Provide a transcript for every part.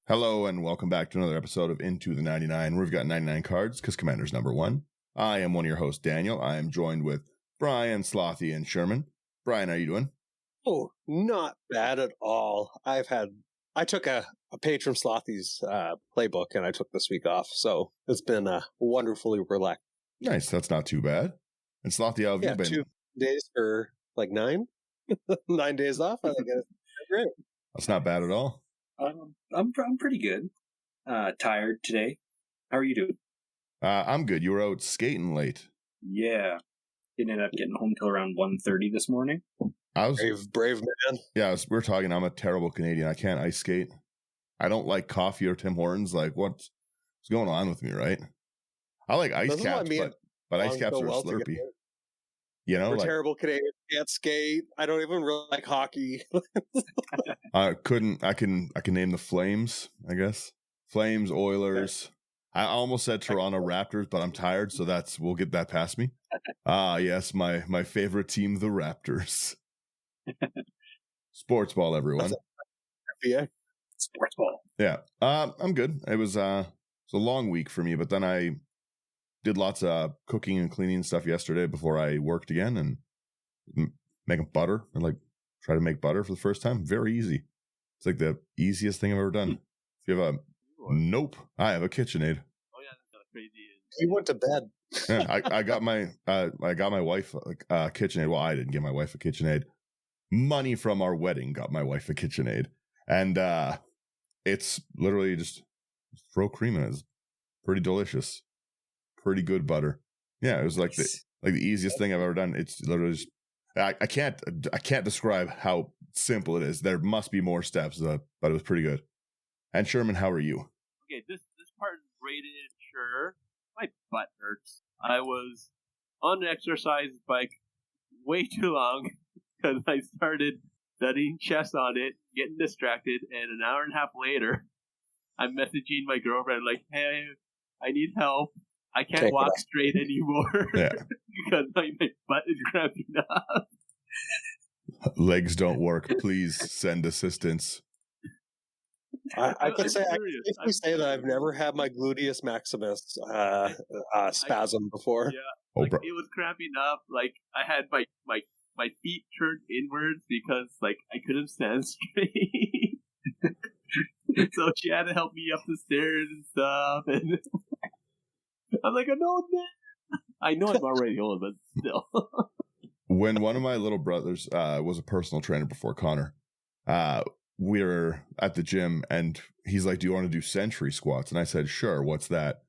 Hello and welcome back to another episode of Into the 99, where we've got 99 cards because Commander's number one. I am one of your hosts, Daniel. I am joined with Brian, Slothy, and Sherman. Brian, how are you doing? Oh, not bad at all. I took a page from Slothy's playbook and I took this week off, so it's been wonderfully relaxed. Nice, that's not too bad. And Slothy, how have you been? 2 days for like 9? 9 days off, I think it's great. That's not bad at all. I'm pretty good. Tired today. How are you doing? I'm good. You were out skating late. Yeah. Didn't end up getting home till around 1:30 this morning. I was Brave man. Yeah, we were talking. I'm a terrible Canadian. I can't ice skate. I don't like coffee or Tim Hortons. Like, what's going on with me, right? I like ice caps, but ice caps are Slurpee. You know, we're terrible Canadians. Can't skate. I don't even really like hockey. I can name the Flames, I guess. Flames, Oilers. I almost said Toronto Raptors, but I'm tired, so we'll get that past me. Yes, my favorite team, the Raptors. Sports ball, everyone. Yeah. Sports ball. Yeah. I'm good. It was a long week for me, but then I did lots of cooking and cleaning stuff yesterday before I worked again, and making butter and try to make butter for the first time. Very easy. It's like the easiest thing I've ever done. If you have I have a KitchenAid. Oh yeah, that's crazy. You went to bed. Yeah, I got my wife a KitchenAid. Well, I didn't get my wife a KitchenAid. Money from our wedding got my wife a KitchenAid, and it's literally just throw cream in it. It's pretty delicious, pretty good butter. Yeah, it was like the easiest thing I've ever done. It's literally just, I can't describe how simple it is. There must be more steps, but it was pretty good. And Sherman, how are you? Okay, this part is rated sure. My butt hurts. I was on an exercise bike way too long because I started studying chess on it, getting distracted, and an hour and a half later, I'm messaging my girlfriend like, "Hey, I need help. I can't walk straight anymore because my butt is cramping up. Legs don't work. Please send assistance." I can say that I've never had my gluteus maximus spasm before. Yeah, it was cramping up. Like I had my feet turned inwards because I couldn't stand straight. So she had to help me up the stairs and stuff. And I'm like, no, man. I know I'm already old, but still. When one of my little brothers was a personal trainer before Connor, we were at the gym and he's like, "Do you want to do century squats?" And I said, "Sure, what's that?"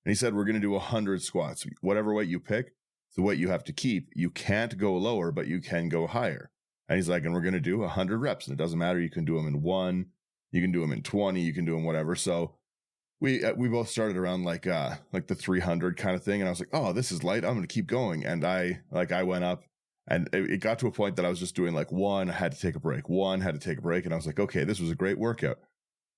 And he said, "We're going to do 100 squats. Whatever weight you pick, it's the weight you have to keep. You can't go lower, but you can go higher." And he's like, "And we're going to do 100 reps. And it doesn't matter. You can do them in 1, you can do them in 20, you can do them whatever." So we both started around like the 300 kind of thing. And I was like, "Oh, this is light. I'm going to keep going." And I went up. And it got to a point that I was just doing 1, I had to take a break. 1, had to take a break. And I was like, okay, this was a great workout.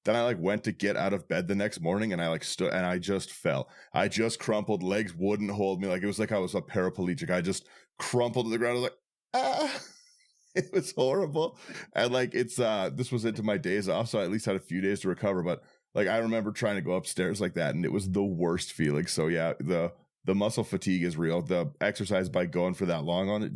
Then I went to get out of bed the next morning and I stood and I just fell. I just crumpled. Legs wouldn't hold me. It was like I was a paraplegic. I just crumpled to the ground. I was like, ah, it was horrible. And this was into my days off. So I at least had a few days to recover. But I remember trying to go upstairs like that and it was the worst feeling. So yeah, the muscle fatigue is real. The exercise by going for that long on it,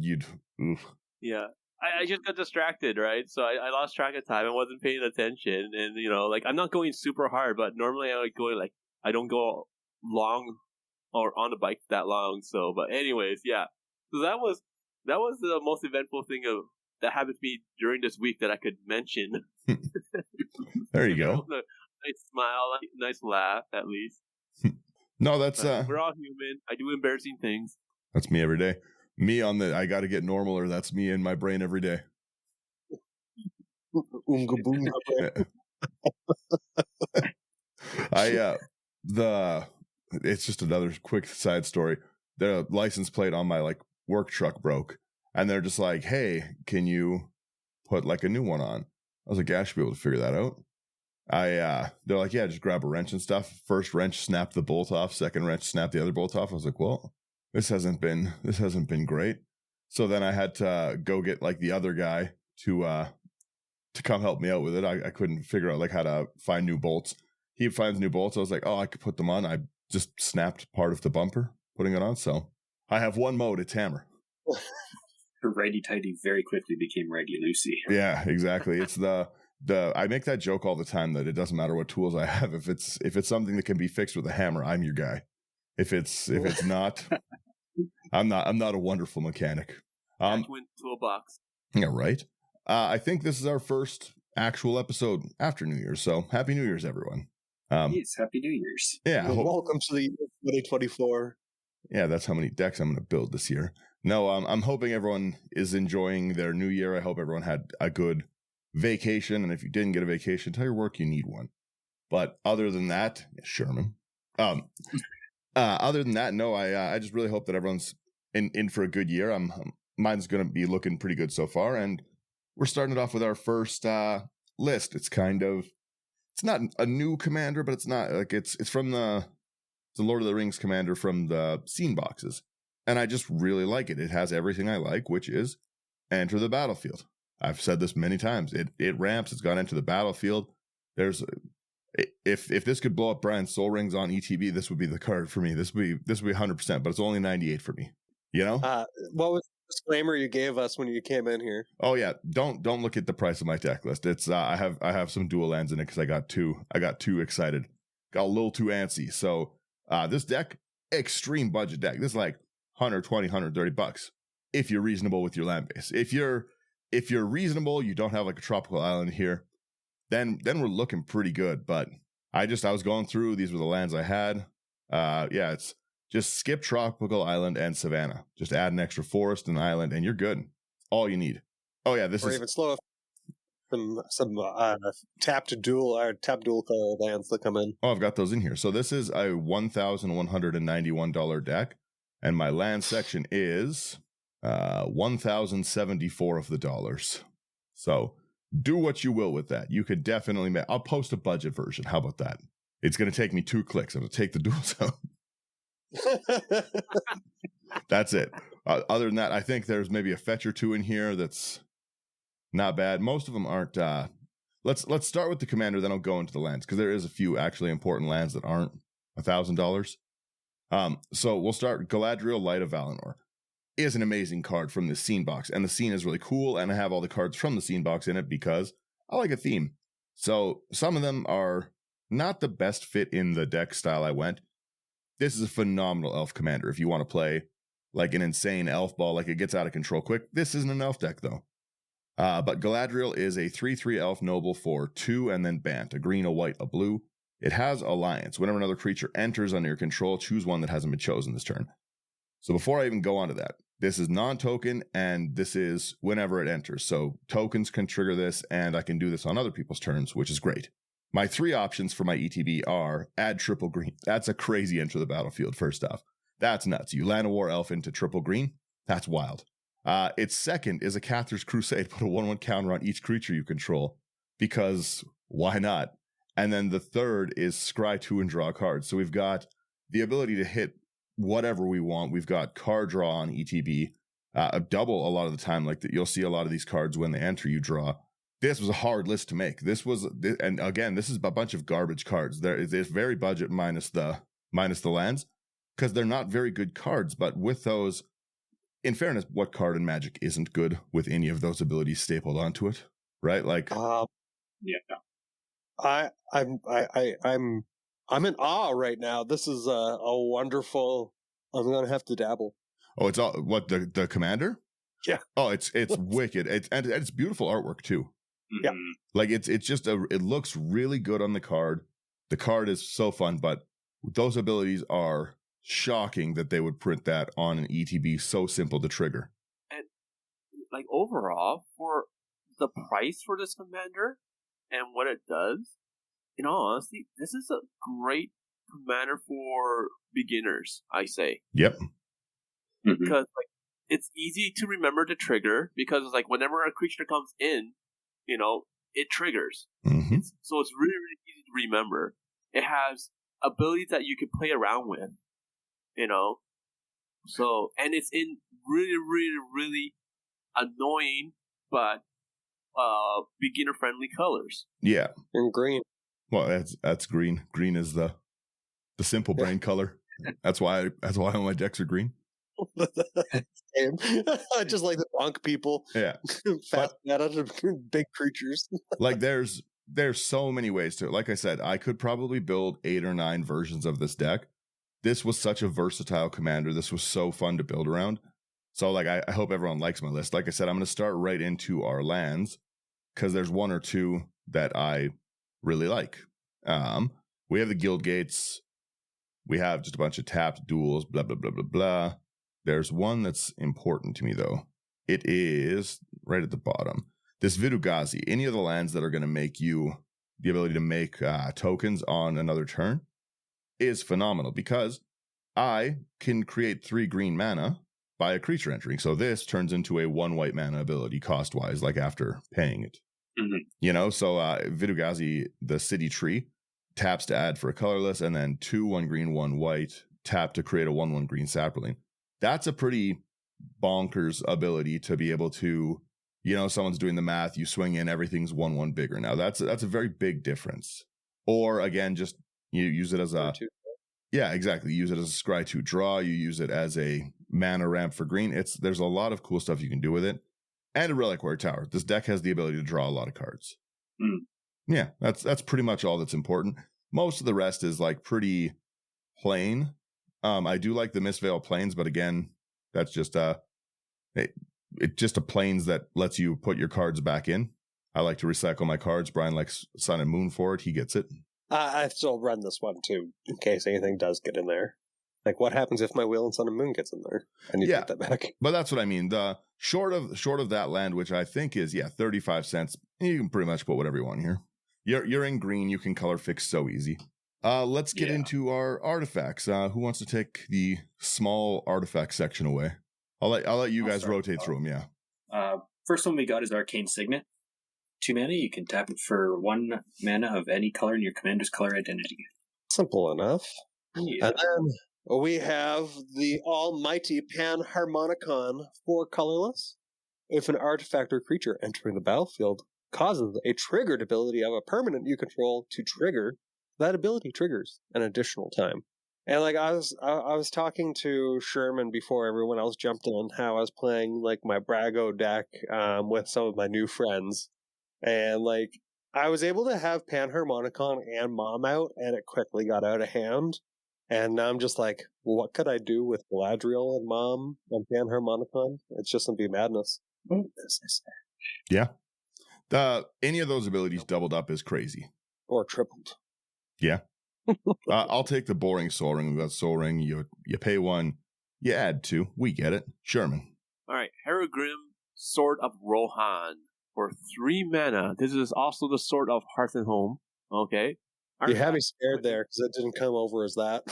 oof. Yeah. I just got distracted, right? So I lost track of time. I wasn't paying attention. And, I'm not going super hard, but normally I I don't go long or on the bike that long. So, but anyways, yeah. So that was the most eventful thing that happened to me during this week that I could mention. There you go. Nice smile, nice laugh, at least. No, that's we're all human. I do embarrassing things. That's me every day. Me on the I got to get normaler. That's me in my brain every day. It's just another quick side story. The license plate on my work truck broke, and they're just like, "Hey, can you put a new one on?" I was like, "Yeah, I should be able to figure that out." They're like, "Yeah, just grab a wrench and stuff." First wrench snapped the bolt off. Second wrench snapped the other bolt off. I was like, "Well, this hasn't been great." So then I had to go get the other guy to to come help me out with it. I couldn't figure out like how to find new bolts. He finds new bolts. I was like, oh, I could put them on. I just snapped part of the bumper, putting it on. So I have one mode. It's hammer. Righty-tighty very quickly became righty-loosey. Yeah, exactly. It's the I make that joke all the time that it doesn't matter what tools I have. If it's something that can be fixed with a hammer, I'm your guy. If it's not, I'm not a wonderful mechanic. Toolbox. Yeah, right. I think this is our first actual episode after New Year's. So happy New Year's, everyone. Yes, happy New Year's. Yeah. Welcome to the year 2024. Yeah, that's how many decks I'm going to build this year. No, I'm hoping everyone is enjoying their new year. I hope everyone had a good vacation. And if you didn't get a vacation, tell your work you need one. But other than that, Sherman. Other than that, no, I just really hope that everyone's in for a good year. Mine's going to be looking pretty good so far. And we're starting it off with our first list. It's not a new commander, but it's not like it's from the Lord of the Rings commander from the scene boxes. And I just really like it. It has everything I like, which is enter the battlefield. I've said this many times. It ramps. It's gone into the battlefield. If this could blow up Brian's Soul Rings on ETB, this would be the card for me. This would be 100%, but it's only 98 for me. You know? What was the disclaimer you gave us when you came in here? Oh yeah, don't look at the price of my deck list. It's I have some dual lands in it because I got too excited, got a little too antsy. So this deck, extreme budget deck. This is like $120, $130 if you're reasonable with your land base. If you're reasonable, you don't have like a tropical island here, then we're looking pretty good. But I was going through, these were the lands I had. Yeah, it's just skip tropical island and savanna. Just add an extra forest and island, and you're good. All you need. Oh yeah, this or is even slow some tapped dual color lands that come in. Oh, I've got those in here. So this is a $1,191 deck, and my land section is 1,074 of the dollars. So do what you will with that. You could definitely I'll post a budget version. How about that? It's going to take me 2 clicks. I'm going to take the duals out. That's it. Other than that, I think there's maybe a fetch or two in here that's not bad. Most of them aren't. Let's start with the commander, then I'll go into the lands, because there is a few actually important lands that aren't $1,000. So we'll start. Galadriel, Light of Valinor is an amazing card from the scene box, and the scene is really cool, and I have all the cards from the scene box in it because I like a theme. So some of them are not the best fit in the deck style I went. This is a phenomenal elf commander if you want to play like an insane elf ball, like it gets out of control quick. This isn't an elf deck though. But Galadriel is a 3/3 elf noble for 2 and then Bant, a green, a white, a blue. It has Alliance. Whenever another creature enters under your control, choose one that hasn't been chosen this turn. So before I even go on to that, this is non-token, and this is whenever it enters. So tokens can trigger this, and I can do this on other people's turns, which is great. My 3 options for my ETB are add triple green. That's a crazy enter the battlefield, first off. That's nuts. You land a war elf into triple green. That's wild. Its second is a Cathar's Crusade. Put a 1/1 counter on each creature you control, because why not? And then the third is scry 2 and draw cards. So we've got the ability to hit whatever we want. We've got card draw on ETB, a double a lot of the time. Like you'll see a lot of these cards when they enter, you draw. This was a hard list to make. And again, this is a bunch of garbage cards. It's very budget minus the lands, because they're not very good cards. But with those, in fairness, what card in Magic isn't good with any of those abilities stapled onto it, right? Like, yeah. I'm in awe right now. This is a wonderful. I'm gonna have to dabble. Oh, it's all what the commander? Yeah. Oh, it's wicked. It's beautiful artwork too. Yeah. Like it's just it looks really good on the card. The card is so fun, but those abilities are shocking that they would print that on an ETB so simple to trigger. And like overall, for the price for this commander and what it does, in all honesty, this is a great commander for beginners, I say. Yep. Because like it's easy to remember to trigger, because it's like whenever a creature comes in, it triggers. Mm-hmm. So it's really, really easy to remember. It has abilities that you can play around with, So, and it's in really, really, really annoying, but beginner-friendly colors. Yeah. And green. Well, that's green. Green is the simple brain color. That's why all my decks are green. Just like the punk people. Yeah. Fast big creatures. Like there's so many ways to it. Like I said, I could probably build 8 or 9 versions of this deck. This was such a versatile commander. This was so fun to build around. So like I hope everyone likes my list. Like I said, I'm going to start right into our lands because there's 1 or 2 that I really like. We have the Guild Gates. We have just a bunch of tapped duels, blah, blah, blah, blah, blah. There's one that's important to me, though. It is right at the bottom. This Vidugazi, any of the lands that are going to make you the ability to make tokens on another turn is phenomenal because I can create 3 green mana by a creature entering. So this turns into a 1 white mana ability cost-wise, like after paying it. Mm-hmm. You know, so Vidugazi, the city tree, taps to add for a colorless, and then 2 1 green, 1 white, tap to create a 1/1 green sapling. That's a pretty bonkers ability to be able to, you know, someone's doing the math, you swing in, everything's 1/1 bigger. Now that's a very big difference. Or again, just you use it as a yeah, exactly. You use it as a scry 2 draw. You use it as a mana ramp for green. There's a lot of cool stuff you can do with it, and a reliquary tower. This deck has the ability to draw a lot of cards. Mm. Yeah, that's pretty much all that's important. Most of the rest is like pretty plain. I do like the Mistveil Plains, but again, that's just it's just a plains that lets you put your cards back in. I like to recycle my cards. Brian likes Sun and Moon for it. He gets it. I still run this one too, in case anything does get in there. Like, what happens if my Wheel and Sun and Moon gets in there? I need to get that back. But that's what I mean. The short of that land, which I think is 35 cents. You can pretty much put whatever you want here. You're in green. You can color fix so easy. Let's get into our artifacts. Who wants to take the small artifact section away? I'll let you guys rotate through them. Yeah. First one we got is Arcane Signet. 2 mana. You can tap it for 1 mana of any color in your commander's color identity. Simple enough. Yeah. And then we have the almighty Panharmonicon, 4 colorless. If an artifact or creature entering the battlefield causes a triggered ability of a permanent you control to trigger, that ability triggers an additional time. And like I was talking to Sherman before everyone else jumped in, how I was playing like my Brago deck with some of my new friends, and like I was able to have Panharmonicon and Mom out, and it quickly got out of hand. And now I'm just like, what could I do with Galadriel and Mom and Panharmonicon? It's just gonna be madness. Yeah. Any of those abilities doubled up is crazy. Or tripled. Yeah. I'll take the boring Soul Ring. We've got Soul Ring. You pay 1, you add 2. We get it. Sherman. All right. Herogrim, Sword of Rohan. For 3 mana. This is also the Sword of Hearth and Home. Okay. You had me scared there because it didn't come over as that.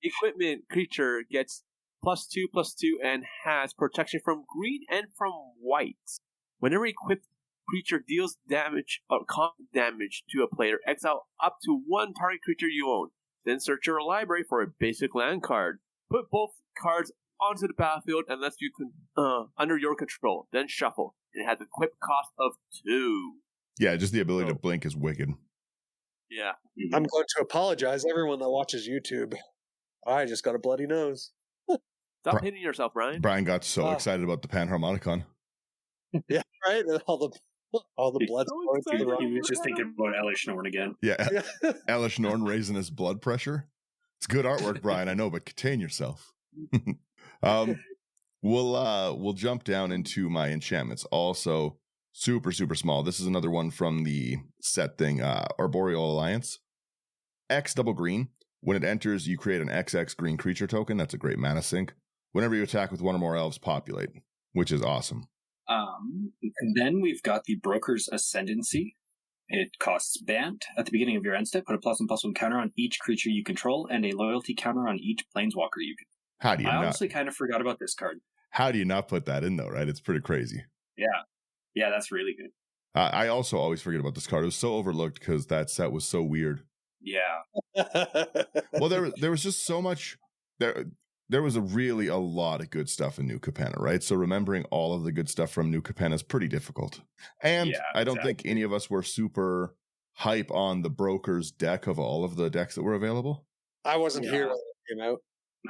Equipment creature gets +2/+2 and has protection from green and from white. Whenever equipped creature deals damage or combat damage to a player, exile up to 1 target creature you own. Then search your library for a basic land card. Put both cards onto the battlefield unless you can under your control. Then shuffle. It has a equip cost of 2. Yeah, just the ability to blink is wicked. Yeah. I'm going to apologize, everyone that watches YouTube. I just got a bloody nose. Stop hitting yourself, Brian. Brian got so excited about the Panharmonicon. Yeah, right? All the blood flowing through the rock. He was just thinking about Elish Norn again. Yeah. Elish Norn raising his blood pressure. It's good artwork, Brian, I know, but contain yourself. We'll jump down into my enchantments. Also, super, super small. This is another one from the set thing, Arboreal Alliance. X double green. When it enters, you create an XX green creature token. That's a great mana sink. Whenever you attack with 1 or more elves, populate, which is awesome. And then we've got the Broker's Ascendancy. It costs Bant. At the beginning of your end step, put a +1/+1 counter on each creature you control and a loyalty counter on each planeswalker you control. How do you I not? honestly kind of forgot about this card. How do you not put that in, though, right? It's pretty crazy. Yeah, that's really good. I also always forget about this card. It was so overlooked because that set was so weird. Yeah. Well, there was just so much. there was a lot of good stuff in New Capenna, right? So remembering all of the good stuff from New Capenna is pretty difficult. And Yeah, I don't think exactly. any of us were super hype on the broker's deck of all of the decks that were available. I wasn't here Yeah. when it came out.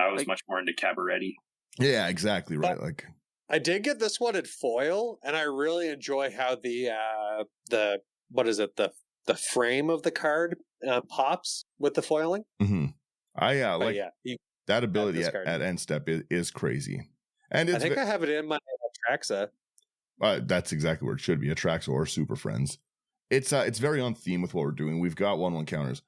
I was Like- much more into Cabaretti. Yeah, exactly right. Like, I did get this one in foil, and I really enjoy how the what is it, the frame of the card pops with the foiling. I But like yeah, you, that ability this at card. end step is crazy. And I it's think I have it in my Traxa. that's exactly where it should be, Atraxa or Super Friends. It's very on theme with what we're doing. We've got 1/1 counters.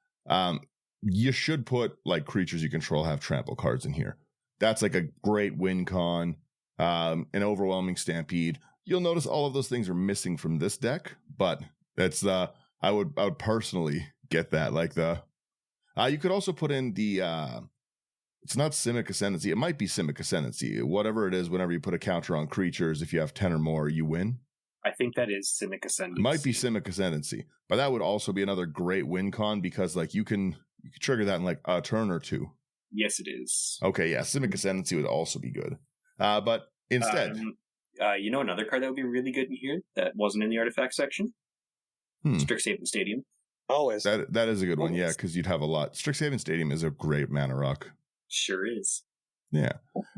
You should put like creatures you control have trample cards in here. That's like a great win con, an overwhelming stampede. You'll notice all of those things are missing from this deck, but that's I would personally get that. Like you could also put in the it's not Simic Ascendancy. It might be Simic Ascendancy. Whatever it is, whenever you put a counter on creatures, if you have 10 or more, you win. I think that is Simic Ascendancy. Might be Simic Ascendancy, but that would also be another great win con because like you can trigger that in like a turn or two. Yes, it is. Okay, yeah, Simic Ascendancy would also be good. But instead, you know another card that would be really good in here that wasn't in the artifact section? Strixhaven Stadium. Always. that is a good one, yeah, Always. because you'd have a lot. Strixhaven Stadium is a great mana rock. Sure is. Yeah.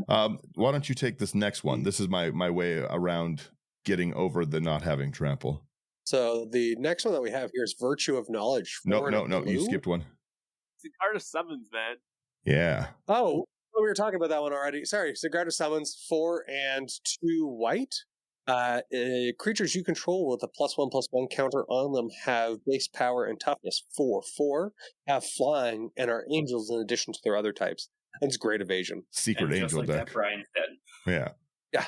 Why don't you take this next one? This is my way around getting over the not having trample. So the next one that we have here is Virtue of Knowledge. No, Four and a you blue. skipped one. Sigarda summons, man. Yeah. Oh, we were talking about that one already. Sorry, Sigarda summons 4 and 2 white. Creatures you control with a +1/+1 counter on them have base power and toughness 4/4, have flying, and are angels in addition to their other types. And it's great evasion. Secret And just Angel like deck. that, Brian said. Yeah. Yeah.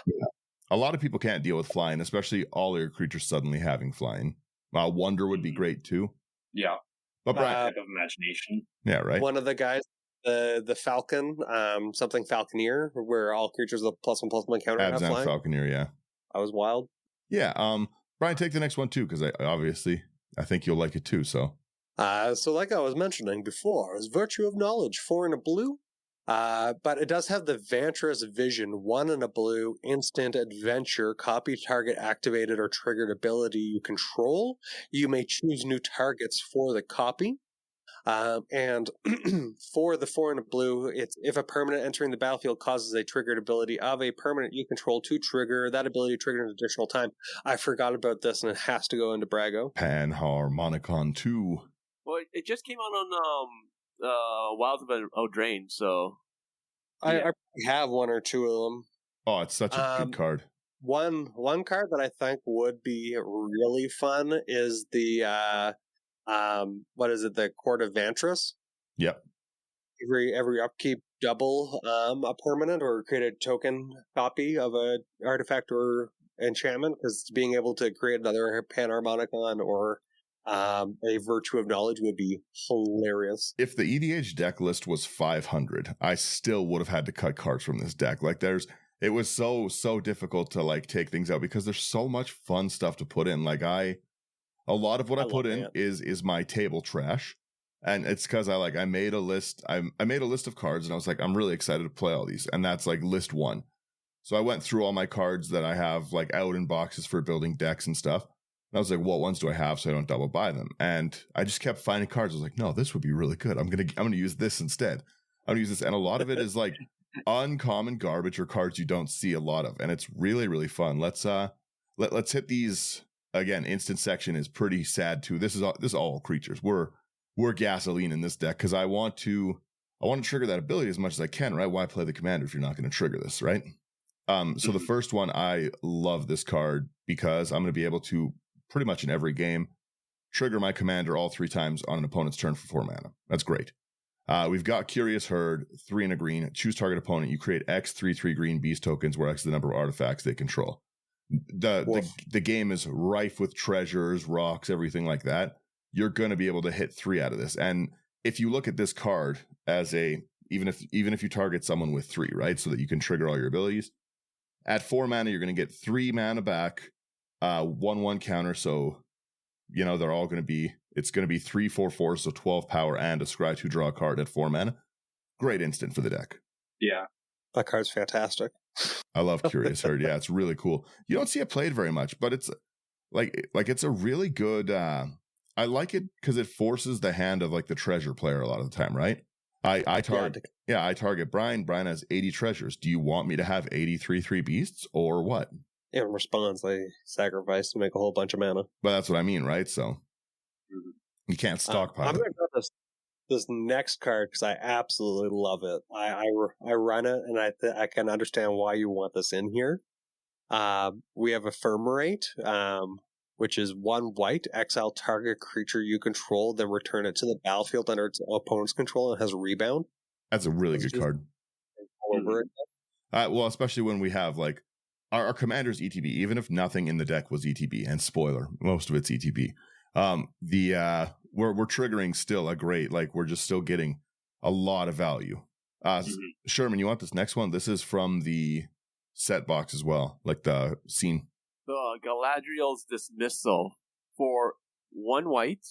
A lot of people can't deal with flying, especially all your creatures suddenly having flying. Wonder would be great too. Yeah. But Brian, Type of imagination. yeah, right. One of the guys, the Falcon, something Falconeer, where all creatures with +1/+1 counter have Abzan flying. Falconeer, yeah. I was wild. Yeah. Brian, take the next one too, because I think you'll like it too. So So like I was mentioning before, is Virtue of Knowledge, 4 and a blue. But it does have the Vantress Vision, 1 and a blue, instant adventure, copy target activated or triggered ability you control. You may choose new targets for the copy. And for the 4 and a blue, it's if a permanent entering the battlefield causes a triggered ability of a permanent you control to trigger, that ability triggered an additional time. I forgot about this and it has to go into Brago. Panharmonicon 2. Well, it just came out on Wilds of Eldraine, so I Yeah. probably have 1 or 2 of them. Oh, it's such a good card. One card that I think would be really fun is the what is it, the Court of Vantress? Yep. Every upkeep double a permanent or create a token copy of a artifact or enchantment, because being able to create another Panharmonicon or a Virtue of Knowledge would be hilarious. If the EDH deck list was 500, I still would have had to cut cards from this deck. Like it was so difficult to like take things out because there's so much fun stuff to put in. Like a lot of what I put in is my table trash. And it's because I made a list. I made a list of cards and I was like, I'm really excited to play all these. And that's like list 1. So I went through all my cards that I have like out in boxes for building decks and stuff. And I was like, what ones do I have so I don't double buy them? And I just kept finding cards. I was like, no, this would be really good. I'm gonna use this instead. I'm gonna use this. And a lot of it is like uncommon garbage or cards you don't see a lot of. And it's really, really fun. Let's hit these again. Instant section is pretty sad too. This is all creatures. We're gasoline in this deck because I want to trigger that ability as much as I can, right? Why play the commander if you're not going to trigger this, right? So the first one, I love this card because I'm going to be able to pretty much in every game trigger my commander all 3 times on an opponent's turn for 4 mana. That's great. We've got Curious Herd, 3 and a green. Choose target opponent. You create X 3/3 green beast tokens, where X is the number of artifacts they control. The game is rife with treasures, rocks, everything like that. You're going to be able to hit 3 out of this. And if you look at this card as even if you target someone with 3, right, so that you can trigger all your abilities, at 4 mana you're going to get 3 mana back, 1/1 counter. So they're all going to be. It's going to be 3/4/4, so 12 power and a scry to draw a card at 4 mana. Great instant for the deck. Yeah. That card's fantastic. I love Curious Herd. Yeah, it's really cool. You don't see it played very much, but it's like it's a really good. I like it because it forces the hand of like the treasure player a lot of the time, right? I target Brian. Brian has 80 treasures. Do you want me to have 83 beasts or what? In response, they sacrifice to make a whole bunch of mana. But that's what I mean, right? So you can't stockpile. I'm going to go this next card because I absolutely love it. I run it, and I can understand why you want this in here. We have Ephemerate, which is 1 white, exile target creature you control, then return it to the battlefield under its opponent's control, and has rebound. That's a really good card. All over it. Well, especially when we have like our commander's ETB, even if nothing in the deck was ETB, and spoiler, most of it's ETB. We're triggering still a great, like we're just still getting a lot of value. Sherman, you want this next one? This is from the set box as well, like the scene. The Galadriel's Dismissal for 1 white.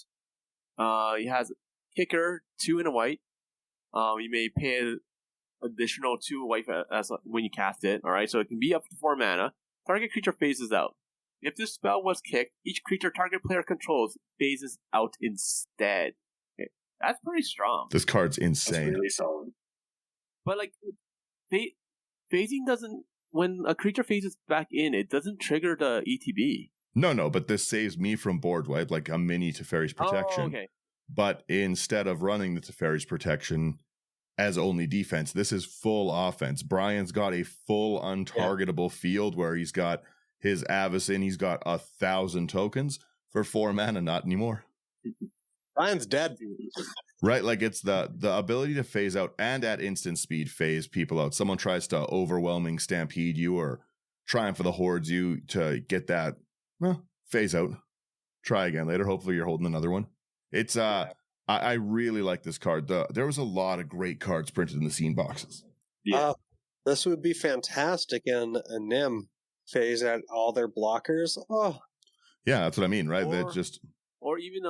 He has kicker, 2 and a white. You may pay an additional 2 white as when you cast it. All right, so it can be up to 4 mana. Target creature phases out. If this spell was kicked, each creature target player controls phases out instead. Okay. That's pretty strong. This card's insane. That's really solid. But like, phasing doesn't. When a creature phases back in, it doesn't trigger the ETB. No, but this saves me from board wipe, like a mini Teferi's Protection. Oh, okay. But instead of running the Teferi's Protection as only defense, this is full offense. Brian's got a full untargetable field where he's got his Avacyn, he's got 1,000 tokens for 4 mana, not anymore. Brian's dead. Right, like it's the ability to phase out and at instant speed phase people out. Someone tries to overwhelming stampede you or Triumph of the Hordes you to get that phase out. Try again later. Hopefully you're holding another one. It's I really like this card. There was a lot of great cards printed in the scene boxes. Yeah. This would be fantastic in a NIM. Phase out all their blockers. Oh, yeah, that's what I mean, right? Or even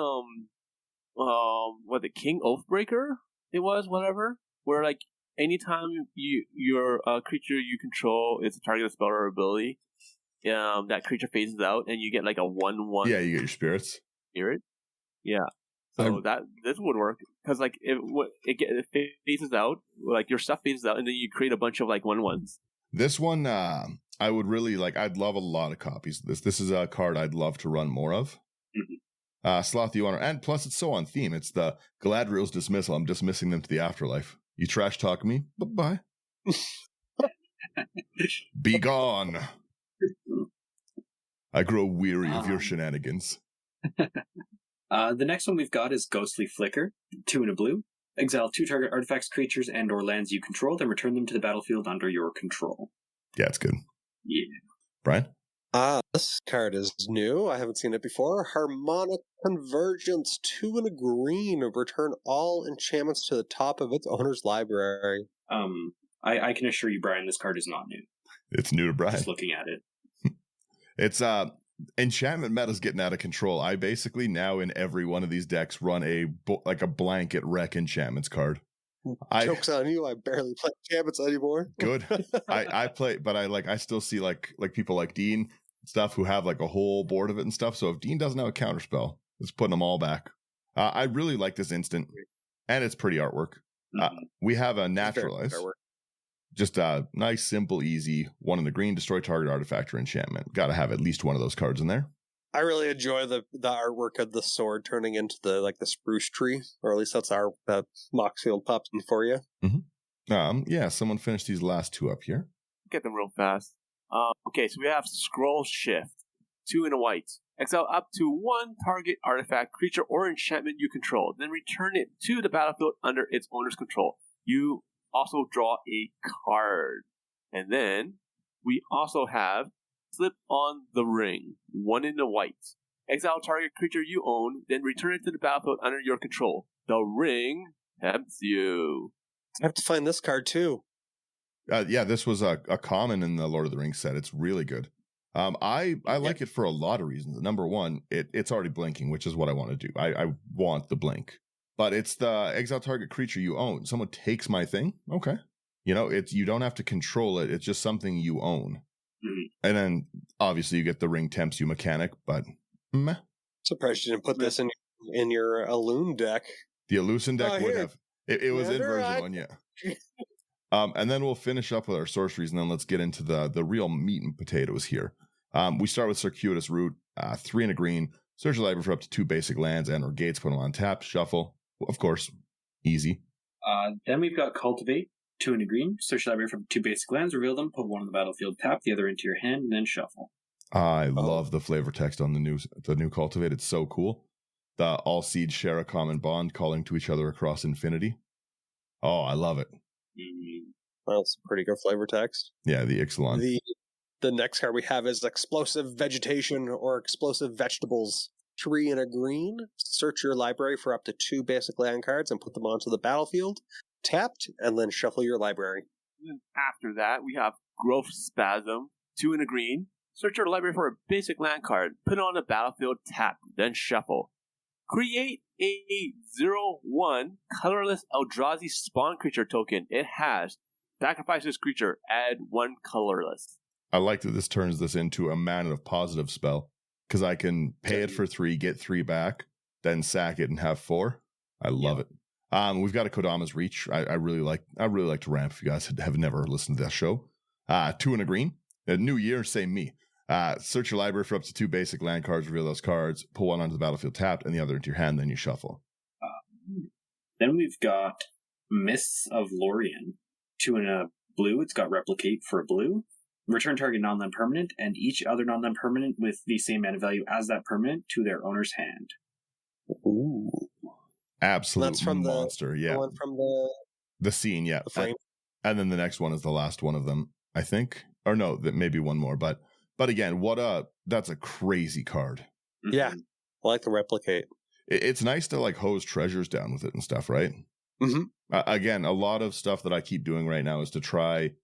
what the King Oathbreaker it was, whatever. Where like anytime your creature you control is a target of spell or ability, that creature phases out and you get like a 1/1. Yeah, you get your spirits. Spirit. Yeah. So this would work because like it phases out, like your stuff phases out, and then you create a bunch of like 1/1s. This one, I would really like. I'd love a lot of copies of this. This is a card I'd love to run more of. Sloth, you honor, and plus it's so on theme. It's the Galadriel's Dismissal. I'm dismissing them to the afterlife. You trash talk me, bye. Be gone. I grow weary of your shenanigans. The next one we've got is Ghostly Flicker, 2 and a blue. Exile 2 target artifacts, creatures, and or lands you control, then return them to the battlefield under your control. Yeah, it's good. Yeah. Brian? This card is new. I haven't seen it before. Harmonic Convergence, 2 and a green. Return all enchantments to the top of its owner's library. I can assure you, Brian, this card is not new. It's new to Brian. Just looking at it. It's enchantment meta's getting out of control. I basically now in every one of these decks run a blanket wreck enchantments card. Joke's on you. I barely play enchantments anymore. Good. I play, but I still see like people like Dean stuff who have like a whole board of it and stuff. So if Dean doesn't have a counterspell, it's putting them all back. I really like this instant, and it's pretty artwork. We have a Naturalize. Just a nice, simple, easy 1 in the green, destroy target artifact or enchantment. Got to have at least one of those cards in there. I really enjoy the artwork of the sword turning into the spruce tree, or at least that's that Moxfield pops in for you. Yeah, someone finished these last 2 up here. Get them real fast. Okay, so we have Scroll Shift, 2 and a white. Exile up to 1 target artifact, creature, or enchantment you control, then return it to the battlefield under its owner's control. You also draw a card. And then we also have Slip on the Ring, 1 in the white. Exile target creature you own, then return it to the battlefield under your control. The ring tempts you. I have to find this card too. Yeah, this was a common in the Lord of the Rings set. It's really good. I like it for a lot of reasons. Number one, it's already blinking, which is what I want to do. I want the blink. But it's the exile target creature you own. Someone takes my thing. Okay. You know, you don't have to control it. It's just something you own. Mhm. And then obviously you get the ring tempts you mechanic, but meh. Surprised you didn't put this in your Alune deck. The Elucin deck Oh, would here. have. It was in Commander, version 1, yeah. And then we'll finish up with our sorceries, and then let's get into the real meat and potatoes here. We start with Circuitous Route, 3 and a green. Search your library for up to 2 basic lands and or gates, put them on tap, shuffle. Well, of course, easy. Then we've got Cultivate, 2 and a green. Search your library for 2 basic lands, reveal them, put one on the battlefield, tap the other into your hand, and then shuffle. I love the flavor text on the new Cultivate. It's so cool. The all seeds share a common bond, calling to each other across infinity. Oh, I love it. Well, it's a pretty good flavor text. Yeah, the Ixalan. The next card we have is Explosive Vegetation or Explosive Vegetables. 3 and a green. Search your library for up to 2 basic land cards and put them onto the battlefield. Tapped, and then shuffle your library. And after that, we have Growth Spasm, 2 and a green. Search your library for a basic land card, put it on the battlefield, tap, then shuffle. Create a 0/1 colorless Eldrazi spawn creature token. It has sacrifice this creature, add 1 colorless. I like that this turns this into a mana of positive spell, because I can pay it for 3, get 3 back, then sack it and have 4. I love it. We've got a Kodama's Reach. I really like to ramp. If you guys have never listened to that show, 2 and a green. A new year, same me. Search your library for up to 2 basic land cards. Reveal those cards. Pull one onto the battlefield tapped, and the other into your hand. Then you shuffle. Then we've got Mists of Lorien, 2 and a blue. It's got Replicate for a blue. Return target non-land permanent and each other non-land permanent with the same mana value as that permanent to their owner's hand. Ooh. Absolute That's from monster. the Yeah. one from The scene, yeah. the frame. And then the next one is the last one of them, I think. Or no, that maybe one more. But again, that's a crazy card. Yeah. I like the Replicate. It's nice to like hose treasures down with it and stuff, right? Mm-hmm. Again, a lot of stuff that I keep doing right now is to try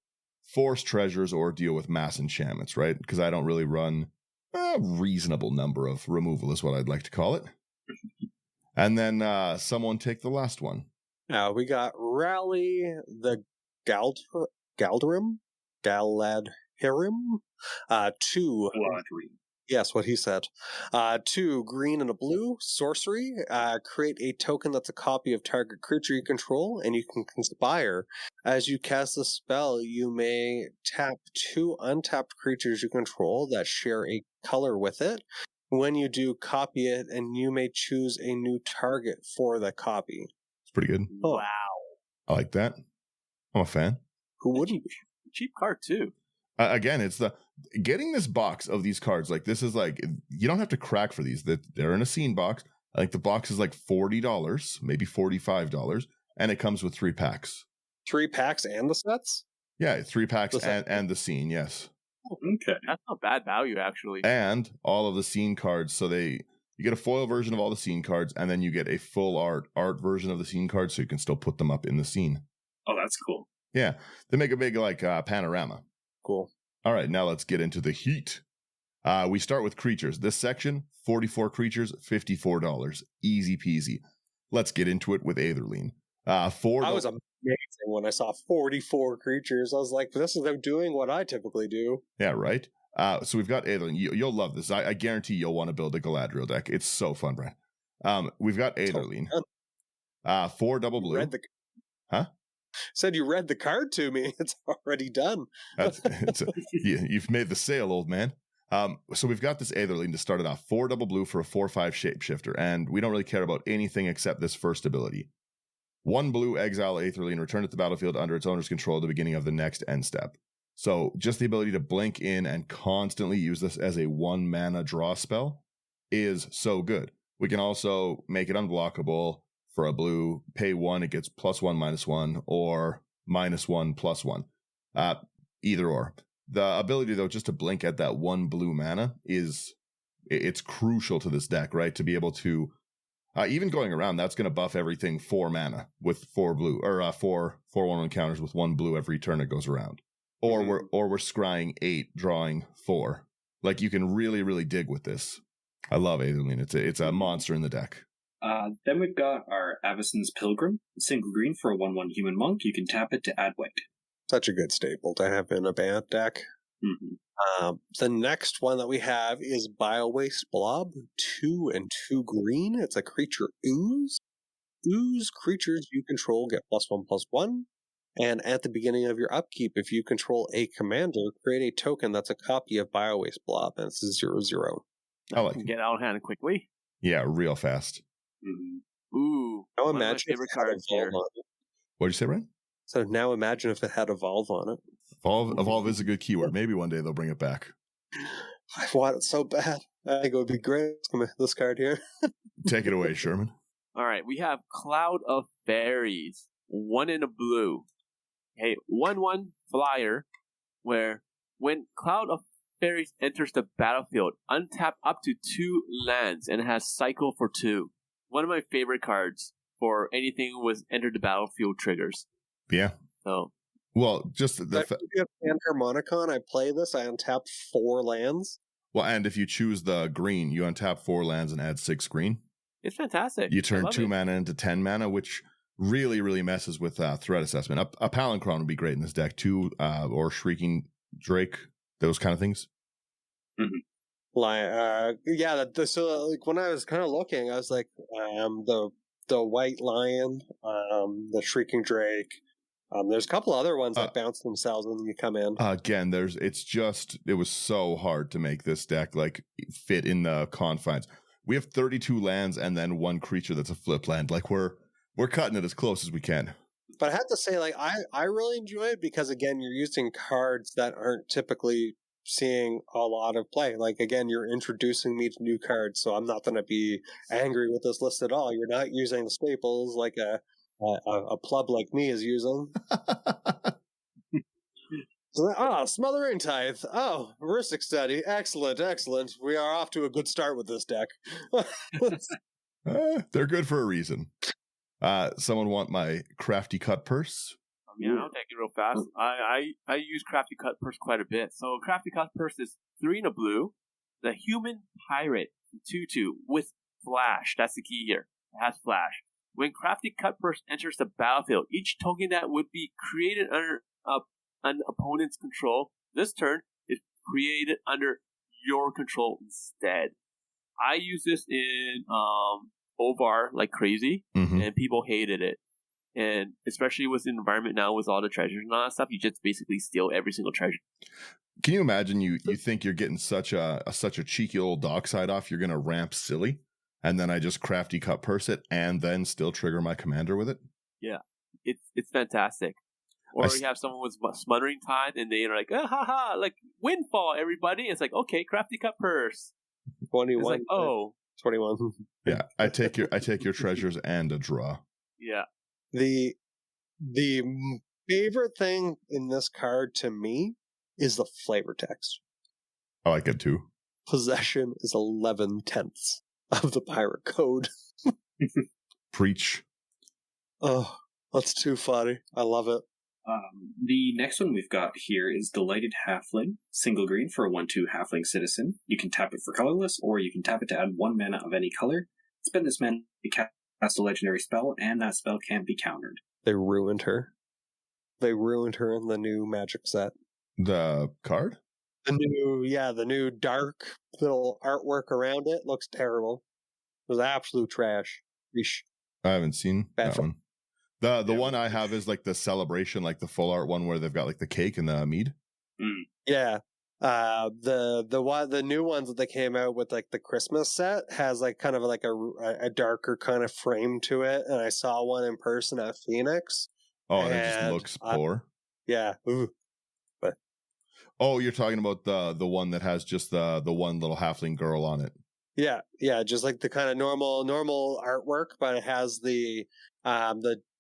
force treasures or deal with mass enchantments, right? Because I don't really run a reasonable number of removal is what I'd like to call it. And then someone take the last one. Now we got Rally the Galadrim? Galadhirim? 2. Yes, what he said. 2 green and a blue. Sorcery. Create a token that's a copy of target creature you control, and you can conspire. As you cast the spell, you may tap 2 untapped creatures you control that share a color with it. When you do, copy it, and you may choose a new target for the copy. It's pretty good. Oh. Wow. I like that. I'm a fan. Who wouldn't be? Cheap card, too. Again, it's getting this box of these cards. Like, this is like, you don't have to crack for these. They're in a scene box. I think the box is like $40, maybe $45, and it comes with 3 packs. 3 packs and the sets? Yeah, 3 packs and the scene, yes. Okay. That's not bad value, actually. And all of the scene cards. So you get a foil version of all the scene cards, and then you get a full art version of the scene cards, so you can still put them up in the scene. Oh, that's cool. Yeah, they make a big like panorama. Cool. All right, now let's get into the heat. We start with creatures. This section, 44 creatures, $54. Easy peasy. Let's get into it with Aetherline. I was amazing when I saw 44 creatures. I was like, this is them doing what I typically do. Yeah, right? So we've got Aetherline. You'll love this. I guarantee you'll want to build a Galadriel deck. It's so fun, Brad. We've got Aetherline. 4 double blue. Huh? Said you read the card to me. It's already done. You've made the sale, old man. So we've got this Aetherline to start it off. 4 double blue for a 4/5 shapeshifter, and we don't really care about anything except this first ability. 1 blue, exile Aetherline, return it to the battlefield under its owner's control at the beginning of the next end step. So just the ability to blink in and constantly use this as a 1 mana draw spell is so good. We can also make it unblockable. For a blue, pay 1, it gets +1/-1, or -1/+1. Either or. The ability, though, just to blink at that 1 blue mana it's crucial to this deck, right? To be able to, even going around, that's going to buff everything 4 mana with 4 blue, or 4 1/1 counters with 1 blue every turn it goes around. Or we're scrying 8, drawing 4. Like, you can really, really dig with this. I love Aetherline. It's a monster in the deck. Then we've got our Avacyn's Pilgrim, single green for a 1/1 human monk. You can tap it to add white. Such a good staple to have in a band deck. Mm-hmm. The next one that we have is Biowaste Blob, 2 and 2 green. It's a creature ooze. Ooze creatures you control get +1/+1. And at the beginning of your upkeep, if you control a commander, create a token that's a copy of Biowaste Blob, and it's a 0/0. I like it. Get out of hand quickly. Yeah, real fast. Mm-hmm. Ooh, Now one of my imagine if favorite it had cards here. Evolve on it. What'd you say, Ryan? So now imagine if it had Evolve on it. Evolve is a good keyword. Maybe one day they'll bring it back. I want it so bad. I think it would be great. This card here. Take it away, Sherman. All right, we have Cloud of Fairies, 1 in a blue. Hey, 1/1 flyer, where when Cloud of Fairies enters the battlefield, untap up to 2 lands, and it has cycle for 2. One of my favorite cards for anything with enter the battlefield triggers. Yeah. So, Well, just If you have Panharmonicon, I play this, I untap 4 lands. well, and if you choose the green, you untap 4 lands and add 6 green. it's fantastic. You I turn love 2 it. mana into 10 mana, which really, really messes with threat assessment. A Palinchron would be great in this deck too, or Shrieking Drake, those kind of things. So like when I was kind of looking, I was like, the White Lion, the Shrieking Drake. There's a couple other ones that bounce themselves when you come in. Again, it was so hard to make this deck like fit in the confines. We have 32 lands and then 1 creature that's a flip land. Like we're cutting it as close as we can. But I have to say, like, I really enjoy it because, again, you're using cards that aren't typically seeing a lot of play. Like, again, you're introducing me to new cards, so I'm not going to be angry with this list at all. You're not using staples like a pleb like me is using. Smothering Tithe. Oh, Heuristic Study. Excellent. We are off to a good start with this deck. They're good for a reason. Someone want my Crafty Cut Purse? Yeah, I'll take it real fast. I use Crafty Cut Purse quite a bit. So Crafty Cut Purse is 3 in a blue. The Human Pirate, 2/2 with Flash. That's the key here. It has Flash. When Crafty Cut Purse enters the battlefield, each token that would be created under an opponent's control this turn is created under your control instead. I use this in Ovar like crazy, and people hated it. And especially with the environment now with all the treasures and all that stuff, you just basically steal every single treasure. Can you imagine you think you're getting such a cheeky old dockside off, you're going to ramp silly, and then I just Crafty Cut Purse it and then still trigger my commander with it? Yeah, it's fantastic. Or you have someone with Smothering Tithe and they're like, like windfall, everybody. It's like, okay, Crafty Cut Purse. 21. It's like, oh, 21. Yeah, I take your treasures and a draw. Yeah. The favorite thing in this card to me is the flavor text. I like it too. Possession is 11/10 of the pirate code. Preach. Oh, that's too funny. I love it. The next one we've got here is Delighted Halfling, single green for a 1/2 Halfling Citizen. You can tap it for colorless, or you can tap it to add 1 mana of any color. Spend this mana to cast a legendary spell, and that spell can't be countered. They ruined her. They ruined her in the new Magic set. The card? The new dark little artwork around it looks terrible. It was absolute trash. Yeesh. I haven't seen Bad that one. The one I have is like the celebration, like the full art one where they've got like the cake and the mead. Yeah. The new ones that they came out with, like the Christmas set, has like kind of like a darker kind of frame to it. And I saw one in person at Phoenix. Oh, and it just looks poor. Yeah. Ooh. But oh, you're talking about the one that has just the one little halfling girl on it. Yeah, just like the kind of normal artwork, but it has the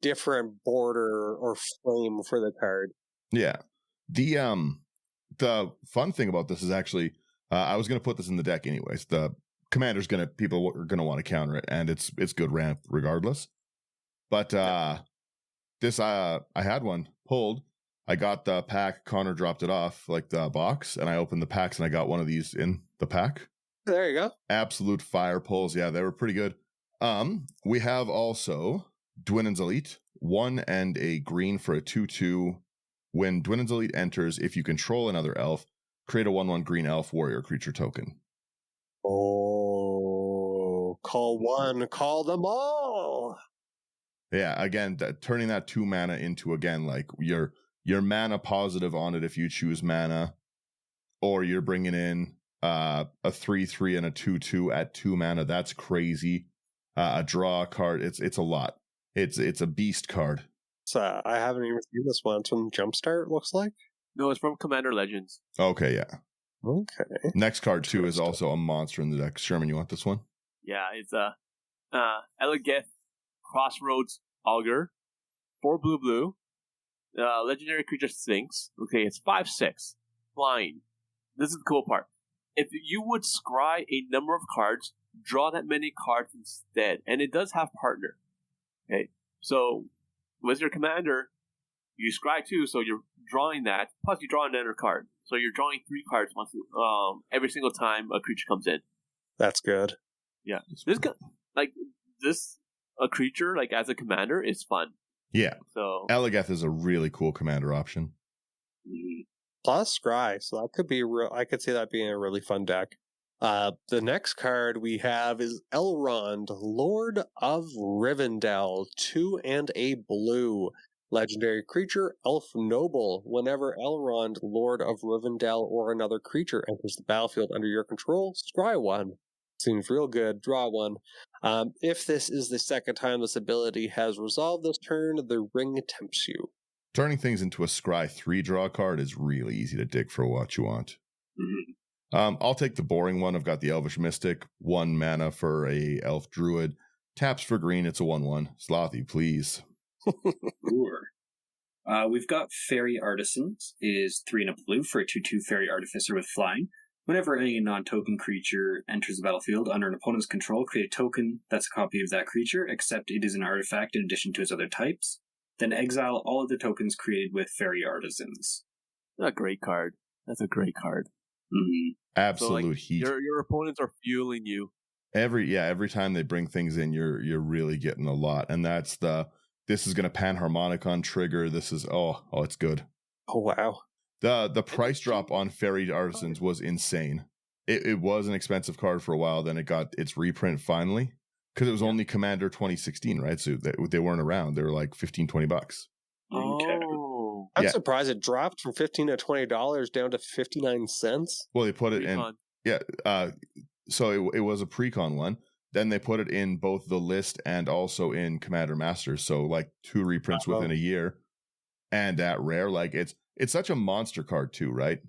different border or frame for the card. Yeah. The fun thing about this is actually, I was going to put this in the deck anyways. The commander's people are going to want to counter it, and it's good ramp regardless. But this, I had one pulled. I got the pack. Connor dropped it off, like the box, and I opened the packs, and I got one of these in the pack. There you go. Absolute fire pulls. Yeah, they were pretty good. We have also Dwinnen's Elite, 1 and a green for a 2/2 When Dwindle's Elite enters, if you control another elf, create a 1/1 green elf warrior creature token. Oh, call one, call them all. Yeah, again, turning that 2 mana into, again, like your mana positive on it if you choose mana, or you're bringing in a 3/3 and a 2/2 at 2 mana. That's crazy. A draw card. It's a lot. It's a beast card. So I haven't even seen this one. It's from Jumpstart, looks like. No, it's from Commander Legends. Okay, yeah. Okay. Next card too is also a monster in the deck. Sherman, you want this one? Yeah, it's a Elegeth Crossroads Augur, 4 blue. Legendary creature Sphinx. Okay, it's 5/6 flying. This is the cool part. If you would scry a number of cards, draw that many cards instead, and it does have partner. Okay, so with your commander, you scry 2, so you're drawing that. Plus, you draw another card, so you're drawing 3 cards once every single time a creature comes in. That's good. Yeah, a creature like as a commander is fun. Yeah. So Elegeth is a really cool commander option. Plus Scry, so that could be real. I could see that being a really fun deck. The next card we have is Elrond, Lord of Rivendell, 2 and a blue. Legendary creature, Elf Noble. Whenever Elrond, Lord of Rivendell, or another creature enters the battlefield under your control, scry 1. Seems real good. Draw 1. If this is the second time this ability has resolved this turn, the ring tempts you. Turning things into a scry 3 draw card is really easy to dig for what you want. I'll take the boring one. I've got the Elvish Mystic, 1 mana for a Elf Druid. Taps for green, it's a 1/1. Slothy, please. Sure. We've got Fairy Artisans, is 3 and a blue for a 2/2 Fairy Artificer with flying. Whenever any non-token creature enters the battlefield under an opponent's control, create a token that's a copy of that creature, except it is an artifact in addition to its other types. Then exile all of the tokens created with Fairy Artisans. That's a great card. That's a great card. Absolute so, heat. Your opponents are fueling you. Every time they bring things in, you're really getting a lot. And that's this is going to Panharmonicon trigger. This is, it's good. Oh, wow. The price drop on Fairy Artisans was insane. It was an expensive card for a while. Then it got its reprint finally because it was only Commander 2016, right? So they weren't around. They were like $15-$20. Oh, I'm surprised it dropped from $15 to $20 down to 59 cents. Well, they put it Precon. in. Yeah. So it was a precon one. Then they put it in both the list and also in Commander Masters. So like 2 reprints within a year, and at rare, like it's such a monster card too, right?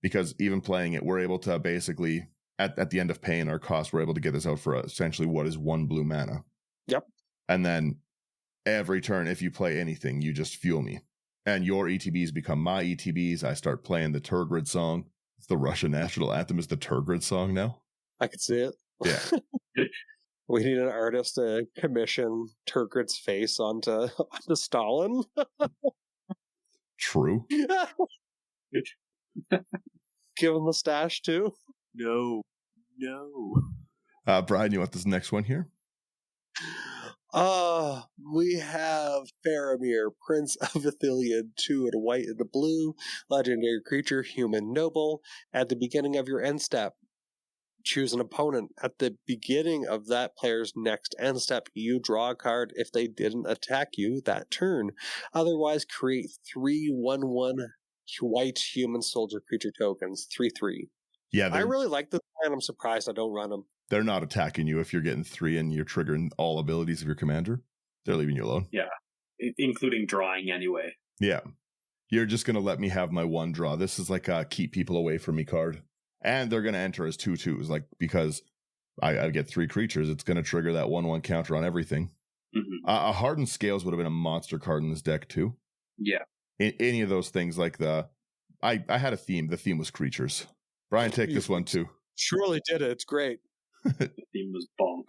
Because even playing it, we're able to basically at the end of paying our cost, we're able to get this out for essentially what is 1 blue mana. Yep. And then every turn, if you play anything, you just fuel me, and your ETBs become my ETBs. I start playing the Turgrid song. It's the Russian national anthem is the Turgrid song now. I could see it. Yeah. We need an artist to commission Turgrid's face onto Stalin. True. Give him the stash too. No. Brian, you want this next one here? We have Faramir, Prince of Ithilien, 2 and a white and a blue, legendary creature, human noble. At the beginning of your end step, choose an opponent. At the beginning of that player's next end step, you draw a card if they didn't attack you that turn. Otherwise, create 3 1/1 white human soldier creature tokens, 3/3. Yeah, I really like this, and I'm surprised I don't run them. they're not attacking you if you're getting 3 and you're triggering all abilities of your commander. They're leaving you alone. Yeah, including drawing anyway. Yeah. You're just going to let me have my 1 draw. This is like a keep people away from me card. And they're going to enter as 2/2s, like because I get 3 creatures, it's going to trigger that 1/1 counter on everything. Mm-hmm. A Hardened Scales would have been a monster card in this deck too. Yeah. Any of those things like I had a theme. The theme was creatures. Brian, take this one too. Surely did it. It's great. The theme was bonk.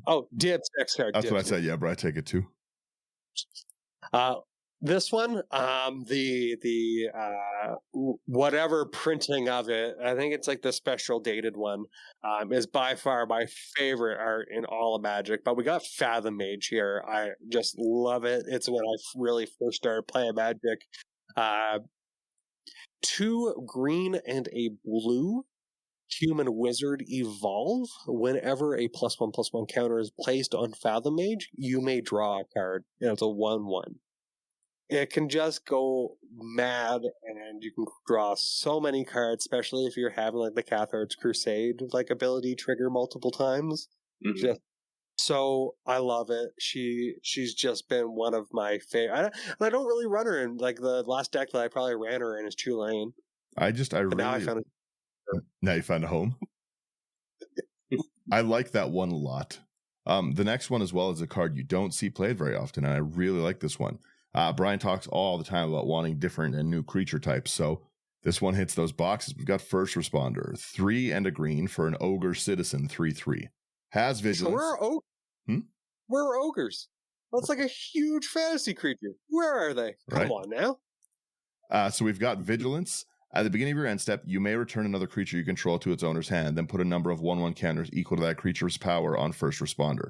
Oh, dibs, next card. That's dibs. what I said. Yeah, Brian, take it too. This one, the whatever printing of it, I think it's like the special dated one, is by far my favorite art in all of Magic. But we got Fathom Mage here. I just love it. It's when I really first started playing Magic. 2 green and a blue human wizard evolve. Whenever a +1/+1 counter is placed on Fathom Mage, you may draw a card. And it's a 1/1. It can just go mad, and you can draw so many cards, especially if you're having like the Cathar's Crusade like ability trigger multiple times. Mhm. Just so I love it. She's just been one of my favorite. I don't really run her in like the last deck that I probably ran her in is Tulane. But now I found it. Now you found a home. I like that one a lot. The next one as well is a card you don't see played very often, and I really like this one. Brian talks all the time about wanting different and new creature types, so this one hits those boxes. We've got First Responder, 3 and a green for an Ogre Citizen, 3/3. Has vigilance. So where are ogres? That's like a huge fantasy creature. Where are they? Come on now. So we've got vigilance. At the beginning of your end step, you may return another creature you control to its owner's hand, then put a number of 1/1 counters equal to that creature's power on First Responder.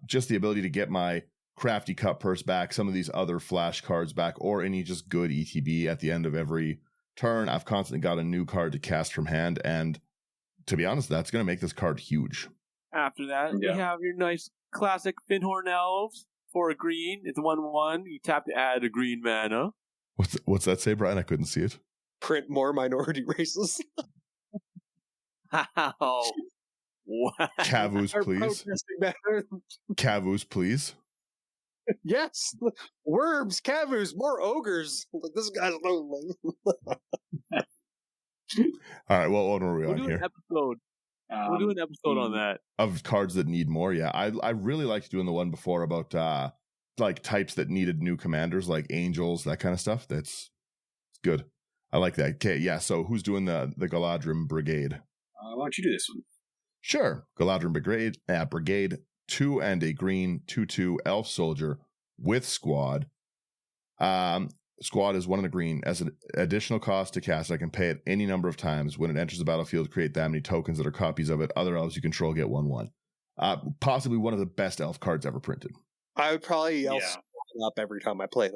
Just the ability to get my Crafty Cut Purse back, some of these other flash cards back, or any just good ETB at the end of every turn. I've constantly got a new card to cast from hand, and to be honest, that's going to make this card huge. After that, we have your nice classic Finhorn Elves for a green. It's 1/1. You tap to add a green mana. What's that say, Brian? I couldn't see it. Print more minority races. Wow. Wow. Cavus, please. Cavus, please. Yes. Worms, Cavus, more ogres. This guy's lonely. All right, well, what are we on do here? An episode. We'll do an episode on that. Of cards that need more, yeah. I really liked doing the one before about like types that needed new commanders, like angels, that kind of stuff. That's good. I like that. Okay, yeah, so who's doing the Galadriel Brigade? Why don't you do this one? Sure. Galadriel Brigade, 2 and a green, 2/2 elf soldier with squad. Squad is 1 and a green. As an additional cost to cast, I can pay it any number of times. When it enters the battlefield, create that many tokens that are copies of it. Other elves you control get 1/1. Possibly one of the best elf cards ever printed. I would probably elf up every time I play it.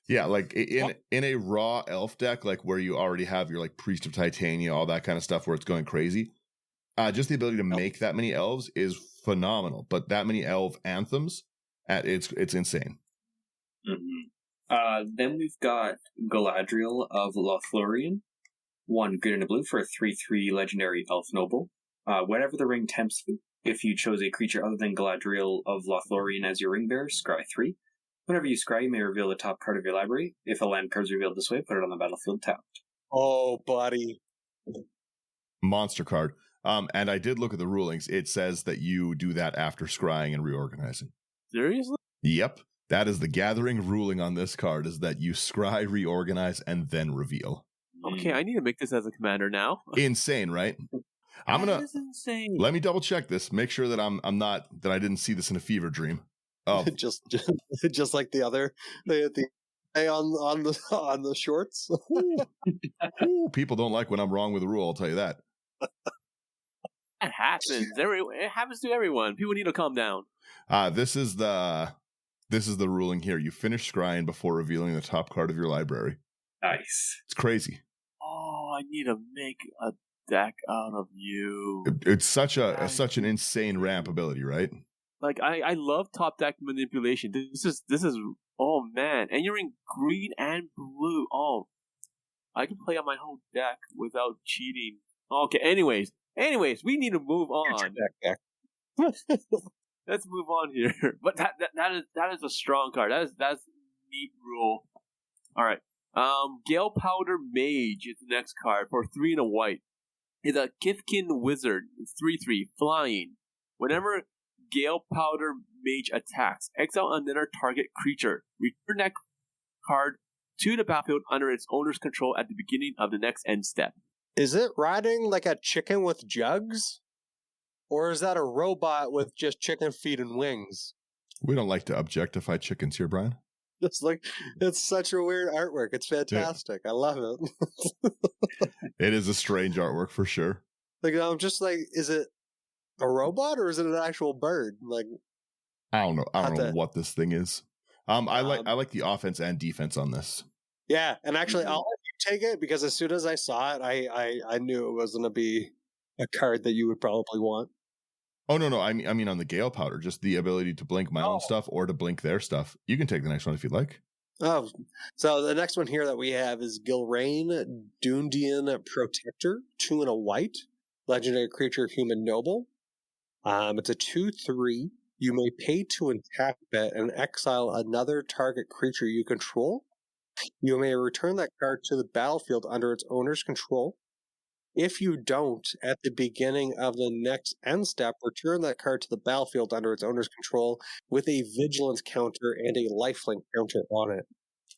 Yeah, like in a raw elf deck, like where you already have your like Priest of Titania, all that kind of stuff where it's going crazy. Just the ability to make that many elves is phenomenal. But that many elf anthems, it's insane. Mm-hmm. Then we've got Galadriel of Lothlorien, 1 green and a blue for a 3/3 legendary elf noble. Whenever the ring tempts you, if you chose a creature other than Galadriel of Lothlorien as your ring bearer, scry 3. Whenever you scry, you may reveal the top card of your library. If a land card is revealed this way, put it on the battlefield tapped. Oh, buddy. Monster card. And I did look at the rulings. It says that you do that after scrying and reorganizing. Seriously? Yep. That is the gathering ruling on this card, is that you scry, reorganize, and then reveal. Okay, I need to make this as a commander now. Insane, right? That is insane. Let me double check this. Make sure that I didn't see this in a fever dream. Oh, just like the other the on the shorts. Ooh, people don't like when I'm wrong with a rule. I'll tell you that. That happens. It happens to everyone. People need to calm down. This is the ruling here. You finish scrying before revealing the top card of your library. Nice. It's crazy. Oh, I need to make a deck out of you. It's such an insane ramp ability, right? Like I love top deck manipulation. This is oh man, and you're in green and blue. Oh, I can play on my whole deck without cheating. Okay, anyways, we need to move on. Let's move on here. But that is a strong card. That's a neat rule. All right. Gale Powder Mage is the next card for 3 and a white. It's a Kithkin Wizard. It's 3/3 flying. Whenever Gale Powder Mage attacks, exile another target creature. Return that card to the battlefield under its owner's control at the beginning of the next end step. Is it riding like a chicken with jugs? Or is that a robot with just chicken feet and wings? We don't like to objectify chickens here, Brian. It's such a weird artwork. It's fantastic. Yeah. I love it. It is a strange artwork for sure. Like I'm just like, is it a robot or is it an actual bird? Like I don't know what this thing is. I like the offense and defense on this. Yeah, and actually I'll let you take it? Because as soon as I saw it, I knew it was going to be a card that you would probably want. Oh, no. I mean on the Gale Powder, just the ability to blink my own stuff or to blink their stuff. You can take the next one if you'd like. Oh, so the next one here that we have is Gilrain, Dundian Protector, 2 and a white, legendary creature, human noble. It's a 2/3. You may pay to untap it and exile another target creature you control. You may return that card to the battlefield under its owner's control. If you don't, at the beginning of the next end step, return that card to the battlefield under its owner's control with a vigilance counter and a lifelink counter on it.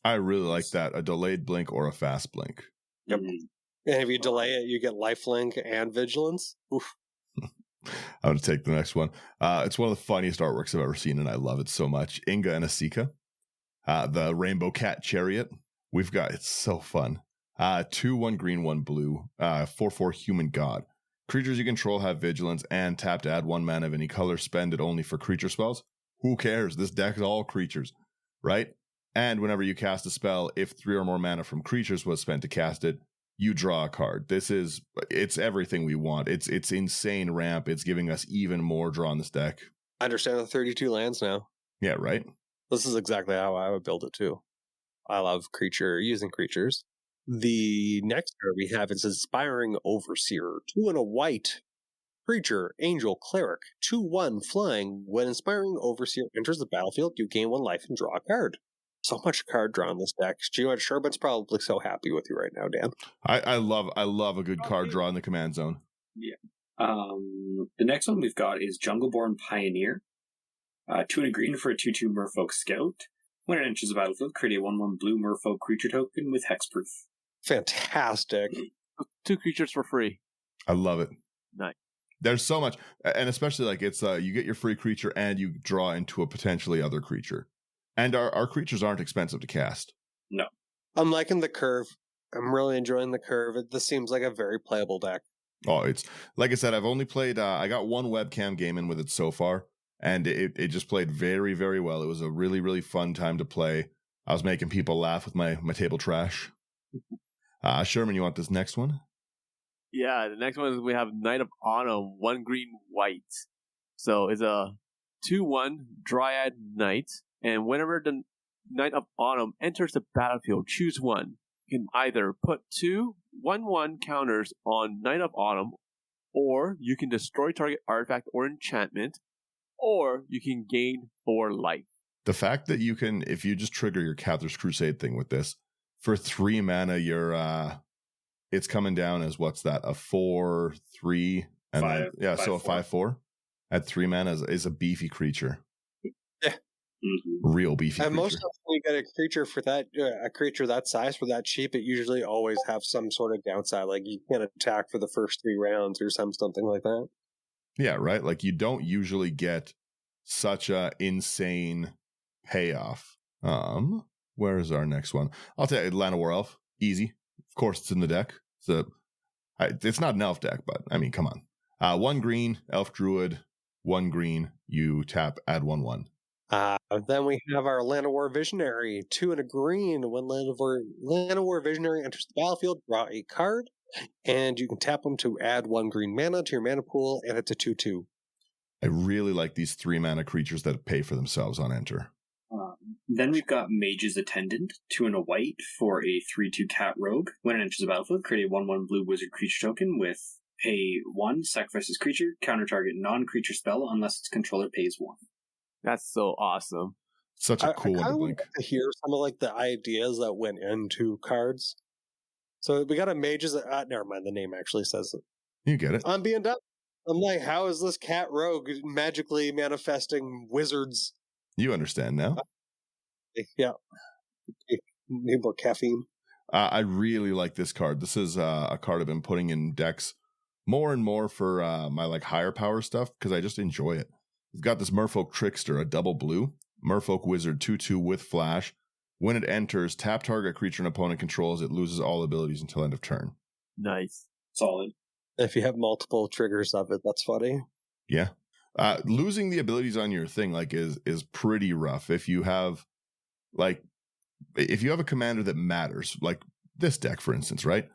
I really like that. A delayed blink or a fast blink. Yep. And if you delay it, you get lifelink and vigilance. Oof. I'm going to take the next one. It's one of the funniest artworks I've ever seen, and I love it so much. Inga and Asika, the Rainbow Cat Chariot. We've got, it's so fun. 2, 1 green, 1 blue, 4/4 human god. Creatures you control have vigilance and tap to add 1 mana of any color. Spend it only for creature spells. Who cares? This deck is all creatures, right? And whenever you cast a spell, if 3 or more mana from creatures was spent to cast it, you draw a card. It's everything we want. It's insane ramp. It's giving us even more draw in this deck. I understand the 32 lands now. Yeah, right? This is exactly how I would build it too. I love using creatures. The next card we have is Inspiring Overseer, 2 and a white. Creature, Angel, Cleric, 2/1 flying. When Inspiring Overseer enters the battlefield, you gain 1 life and draw a card. So much card draw in this deck. Geo Sherman's probably so happy with you right now, Dan. I love a good card draw in the command zone. Yeah. The next one we've got is Jungleborn Pioneer. 2 and a green for a 2/2 Merfolk Scout. When it enters the battlefield, create a 1/1 blue Merfolk creature token with hexproof. Fantastic. 2 creatures for free. I love it. Nice. There's so much, and especially like it's you get your free creature and you draw into a potentially other creature. And our creatures aren't expensive to cast. No. I'm liking the curve. I'm really enjoying the curve. This seems like a very playable deck. Oh, it's like I said, I've only played, I got 1 webcam game in with it so far, and it just played very, very well. It was a really, really fun time to play. I was making people laugh with my table trash. Sherman, you want this next one? Yeah, the next one is we have Knight of Autumn, 1 green, white. So it's a 2/1 Dryad Knight. And whenever the Knight of Autumn enters the battlefield, choose 1. You can either put 2 1/1 counters on Knight of Autumn, or you can destroy target artifact or enchantment, or you can gain 4 life. The fact that you can, if you just trigger your Cathar's Crusade thing with this, for 3 mana, you're it's coming down as what's that? A 4/3, and 5, then, yeah, 5, so a 4. 5/4 at 3 mana is a beefy creature. Yeah. Mm-hmm. Real beefy And creature. most of when you get a creature for that, a creature that size for that cheap, it usually always have some sort of downside. Like you can't attack for the first 3 rounds or something like that. Yeah, right. Like you don't usually get such a insane payoff. Where is our next one? I'll tell you, Atlanta War Elf, easy. Of course, it's in the deck. It's not an elf deck, but I mean, come on. 1 green, Elf Druid, 1 green. You tap, add 1/1. Then we have our Land of War Visionary, 2 and a green. When Land of War Visionary enters the battlefield, draw a card, and you can tap them to add 1 green mana to your mana pool, and it's a 2/2. I really like these 3 mana creatures that pay for themselves on enter. Then we've got Mage's Attendant, 2 and a white for a 3/2 cat rogue. When it enters the battlefield, create a 1/1 blue wizard creature token with pay 1, sacrifice this creature, counter target non-creature spell unless its controller pays 1. That's so awesome. Such a cool one to blink. To hear some of like the ideas that went into cards. So we got a Mage's. Never mind, the name actually says it. You get it. I'm being dumb. I'm like, how is this cat rogue magically manifesting wizards? You understand now. Yeah. Need more caffeine. I really like this card. This is a card I've been putting in decks more and more for my like higher power stuff because I just enjoy it. We've got this Merfolk Trickster, a double blue. Merfolk Wizard 2/2 with flash. When it enters, tap target creature an opponent controls. It loses all abilities until end of turn. Nice. Solid. If you have multiple triggers of it, that's funny. Yeah. Losing the abilities on your thing like is pretty rough. If you have a commander that matters, like this deck, for instance, right?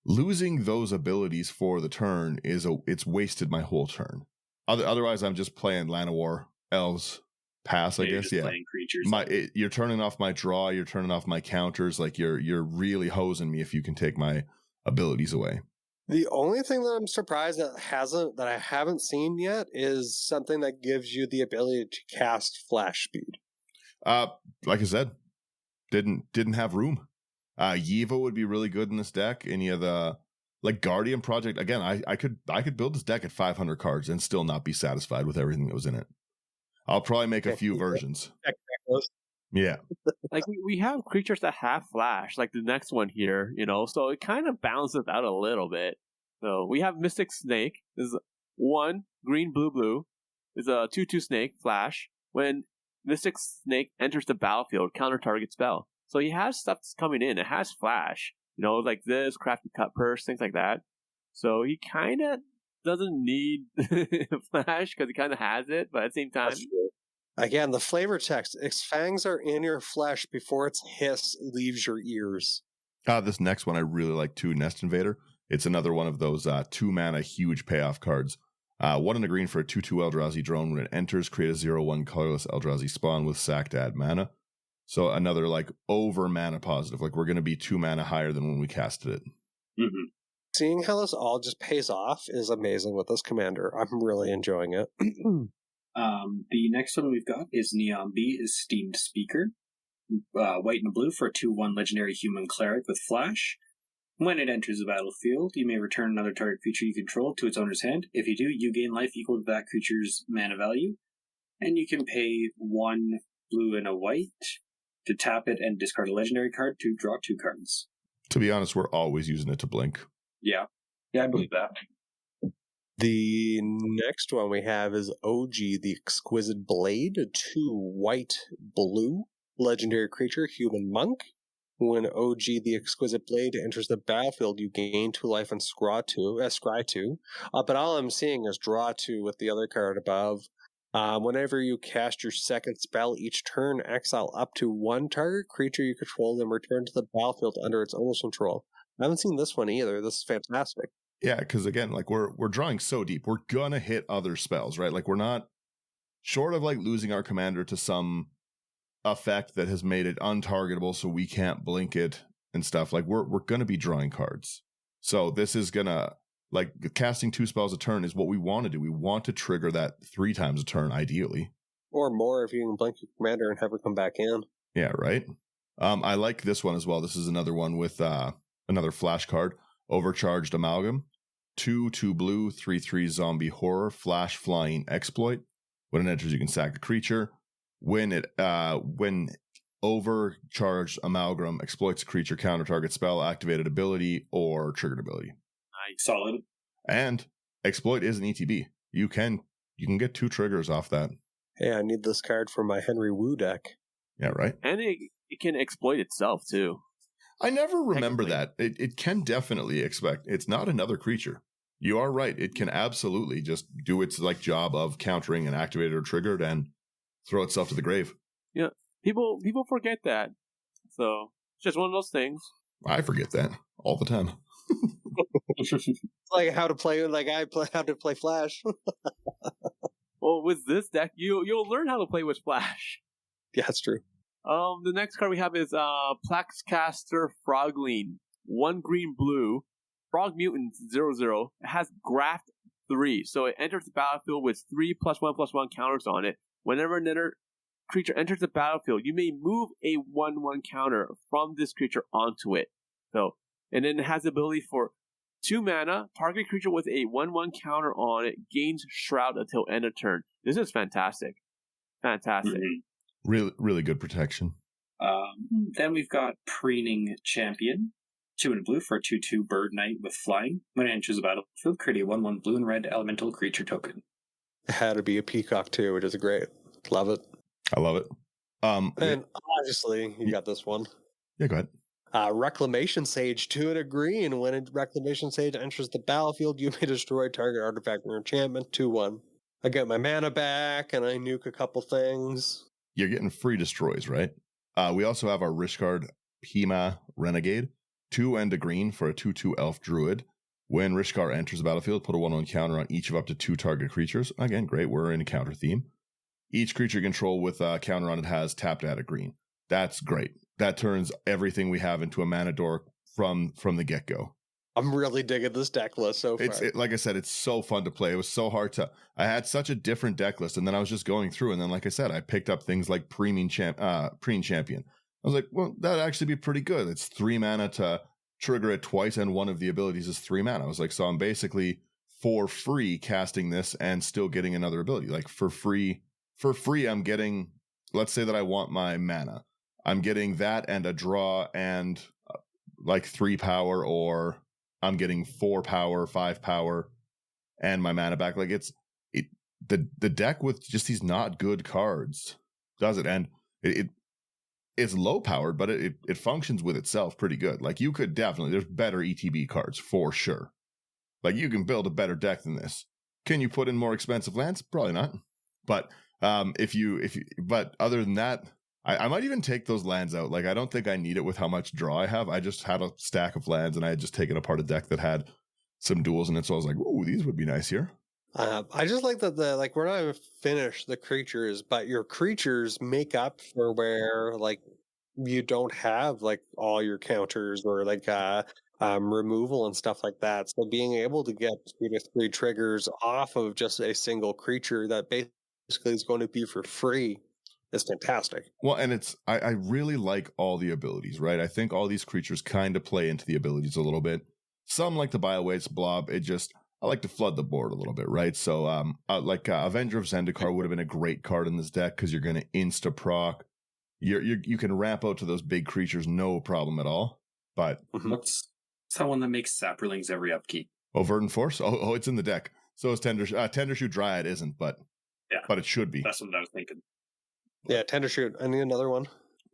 Losing those abilities for the turn it's wasted my whole turn. Otherwise, I'm just playing Llanowar, elves, pass, I guess. Yeah, playing creatures. You're turning off my draw. You're turning off my counters. Like you're really hosing me if you can take my abilities away. The only thing that I'm surprised that I haven't seen yet is something that gives you the ability to cast flash speed. Like I said, didn't have room. Yiva would be really good in this deck. Any of the like Guardian Project. Again, I could build this deck at 500 cards and still not be satisfied with everything that was in it. I'll probably make a few versions. Yeah. Like we have creatures that have flash, like the next one here, so it kind of balances out a little bit. So we have Mystic Snake. This is 1 green blue. It's a 2/2 snake flash. When Mystic Snake enters the battlefield, counter target spell. So he has stuff that's coming in. It has flash, like this, crafty cut purse, things like that. So he kind of doesn't need flash because he kind of has it, but at the same time. Again, the flavor text. Its fangs are in your flesh before its hiss leaves your ears. This next one I really like too, Nest Invader. It's another one of those 2-mana huge payoff cards. 1 in a green for a 2/2 Eldrazi drone. When it enters, create a 0/1 colorless Eldrazi spawn with sack to add mana. So another like over mana positive. Like we're going to be 2 mana higher than when we casted it. Mm-hmm. Seeing how this all just pays off is amazing with this commander. I'm really enjoying it. The next one we've got is Neon B is Steamed Speaker. White and blue for a 2/1 legendary human cleric with flash. When it enters the battlefield, you may return another target creature you control to its owner's hand. If you do, you gain life equal to that creature's mana value. And you can pay 1 blue and a white to tap it and discard a legendary card to draw 2 cards. To be honest, we're always using it to blink. Yeah, I believe that. The next one we have is OG, the Exquisite Blade, 2 white blue legendary creature, human monk. When OG, the Exquisite Blade, enters the battlefield, you gain 2 life and scry 2. But all I'm seeing is draw 2 with the other card above. Whenever you cast your second spell each turn, exile up to 1 target creature you control and return to the battlefield under its owner's control. I haven't seen this one either. This is fantastic. Yeah, because again, like we're drawing so deep, we're gonna hit other spells, right? Like we're not short of like losing our commander to some effect that has made it untargetable, so we can't blink it and stuff. Like we're gonna be drawing cards. So this is gonna like casting 2 spells a turn is what we want to do. We want to trigger that 3 times a turn, ideally, or more if you can blink your commander and have her come back in. Yeah, right. I like this one as well. This is another one with another flash card. Overcharged Amalgam, 2 blue, 3/3 zombie horror, flash flying exploit. When it enters, you can sack a creature. When overcharged Amalgam exploits a creature, counter target spell, activated ability, or triggered ability. Nice, solid. And exploit is an ETB. You can get 2 triggers off that. Hey, I need this card for my Henry Wu deck. Yeah, right. And it can exploit itself too. I never remember that. It can definitely expect. It's not another creature. You are right. It can absolutely just do its like job of countering an activated or triggered and throw itself to the grave. Yeah, people forget that. So it's just one of those things. I forget that all the time. Like how to play Flash. Well, with this deck, you'll learn how to play with Flash. Yeah, that's true. The next card we have is Plaxcaster Frogling. 1 green blue. Frog Mutant 0/0. It has Graft 3, so it enters the battlefield with 3 +1/+1 counters on it. Whenever another creature enters the battlefield, you may move a 1/1 counter from this creature onto it. So, and then it has the ability for 2 mana. Target creature with a 1/1 counter on it gains Shroud until end of turn. This is fantastic. Fantastic. Mm-hmm. Really, really good protection. Then we've got Preening Champion. 2 and blue for a 2/2 bird knight with flying. When it enters the battlefield, create a 1/1 blue and red elemental creature token. It had to be a peacock too, which is great. Love it. I love it. And obviously, you got this one. Yeah, go ahead. Reclamation Sage, 2 and a green. When a Reclamation Sage enters the battlefield, you may destroy target artifact or enchantment. 2/1. I get my mana back, and I nuke a couple things. You're getting free destroys, right? We also have our Rishgard Pima Renegade. 2 and a green for a 2/2 elf druid. When Rishkar enters the battlefield, put a 1/1 counter on each of up to 2 target creatures. Again, great. We're in a counter theme. Each creature you control with a counter on it has tapped to add a green. That's great. That turns everything we have into a mana dork from the get-go. I'm really digging this deck list so far. Like I said, it's so fun to play. It was so hard to... I had such a different deck list, and then I was just going through, and then, like I said, I picked up things like Preen Champion. I was like, well, that'd actually be pretty good. It's 3 mana to trigger it twice, and one of the abilities is 3 mana. I was like, so I'm basically for free casting this and still getting another ability. Like, for free, I'm getting... Let's say that I want my mana. I'm getting that and a draw and like 3 power, or I'm getting 4 power, 5 power, and my mana back. Like the deck with just these not good cards does it, and it's low powered, but it functions with itself pretty good. Like you could definitely, there's better ETB cards for sure. Like you can build a better deck than this. Can you put in more expensive lands? Probably not. But but other than that, I might even take those lands out. Like, I don't think I need it with how much draw I have. I just had a stack of lands, and I had just taken apart a deck that had some duels in it. So I was like, ooh, these would be nice here. I just like that we're not even finished the creatures, but your creatures make up for where like you don't have like all your counters or like removal and stuff like that. So being able to get 2 to 3 triggers off of just a single creature that basically is going to be for free is fantastic. Well, and I really like all the abilities, right? I think all these creatures kind of play into the abilities a little bit. Some like the Biowaste Blob. I like to flood the board a little bit, right? So Avenger of Zendikar would have been a great card in this deck because you're going to insta proc. You can ramp out to those big creatures no problem at all. But what's that one that makes Saprolings every upkeep? Oh, Verdant Force? Oh, it's in the deck. So is Tendershoot Dryad isn't, but it should be. That's what I was thinking. Yeah, Tendershoot. I need another one.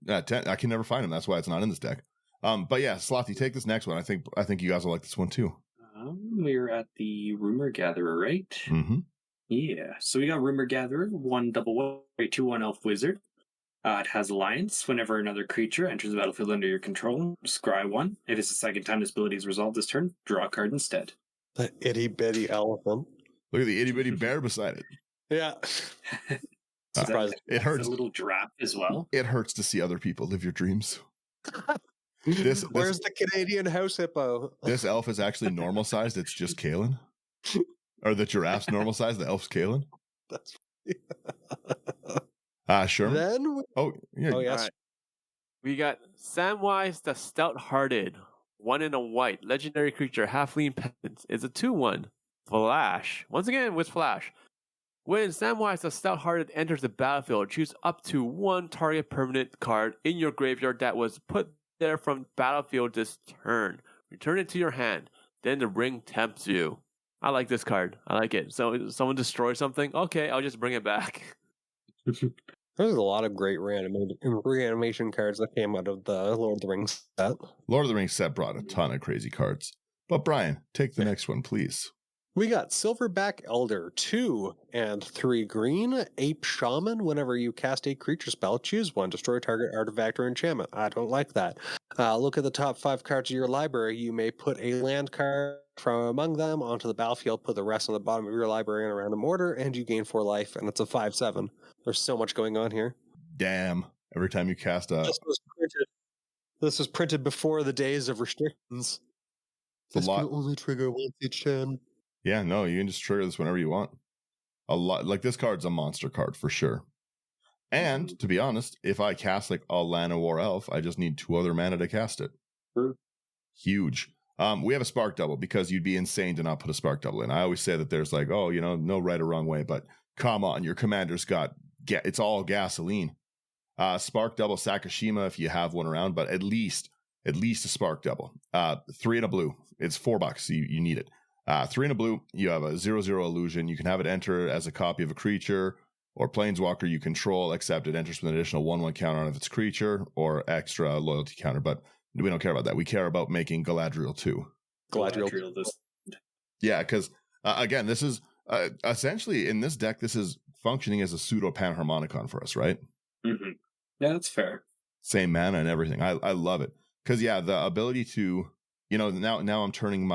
I can never find him. That's why it's not in this deck. But yeah, Slothy, take this next one. I think you guys will like this one too. We're at the Rumor Gatherer, right? Mm-hmm. Yeah. So we got Rumor Gatherer, 1 double 2/1 elf wizard. It has Alliance. Whenever another creature enters the battlefield under your control, scry 1. If it's the second time this ability is resolved this turn, draw a card instead. The itty bitty elephant. Look at the itty bitty bear beside it. Yeah. It hurts. A little giraffe as well. It hurts to see other people live your dreams. Where's the Canadian house hippo? This elf is actually normal sized. It's just Kalen. Or the giraffe's normal size. The elf's Kalen. That's sure. Then yes. Right. We got Samwise the Stout-Hearted, 1 in a white legendary creature, halfling peasant. It's a 2/1 flash. Once again with flash. When Samwise the Stout-Hearted enters the battlefield, choose up to 1 target permanent card in your graveyard that was put there from battlefield this turn. Return it to your hand. Then the ring tempts you. I like this card. I like it. So if someone destroys something, okay, I'll just bring it back. There's a lot of great reanimation cards that came out of the Lord of the Rings set. Lord of the Rings set brought a ton of crazy cards. But Brian, take the next one, please. We got Silverback Elder, 2 and 3 green, Ape Shaman. Whenever you cast a creature spell, choose 1, destroy target artifact or enchantment. I don't like that. Look at the top 5 cards of your library. You may put a land card from among them onto the battlefield, put the rest on the bottom of your library in a random order, and you gain 4 life, and it's a 5/7. There's so much going on here. Damn. Every time you cast a... This was printed before the days of restrictions. It's a lot. Can only trigger once each turn. Yeah, no, you can just trigger this whenever you want. A lot, like this card's a monster card for sure. And to be honest, if I cast like a Llanowar Elf, I just need 2 other mana to cast it. True. Huge. We have a Spark Double because you'd be insane to not put a Spark Double in. I always say that there's like, no right or wrong way, but come on, your commander's got it's all gasoline. Spark Double Sakashima if you have one around, but at least a Spark Double. 3 and a blue. It's $4. You need it. 3 and a blue, you have a 0/0 illusion. You can have it enter as a copy of a creature or planeswalker you control, except it enters with an additional 1/1 counter on its creature or extra loyalty counter. But we don't care about that. We care about making Galadriel 2. Galadriel. Yeah, because again, this is essentially in this deck, this is functioning as a pseudo Panharmonicon for us, right? Mm-hmm. Yeah, that's fair. Same mana and everything. I love it. Because the ability to, now I'm turning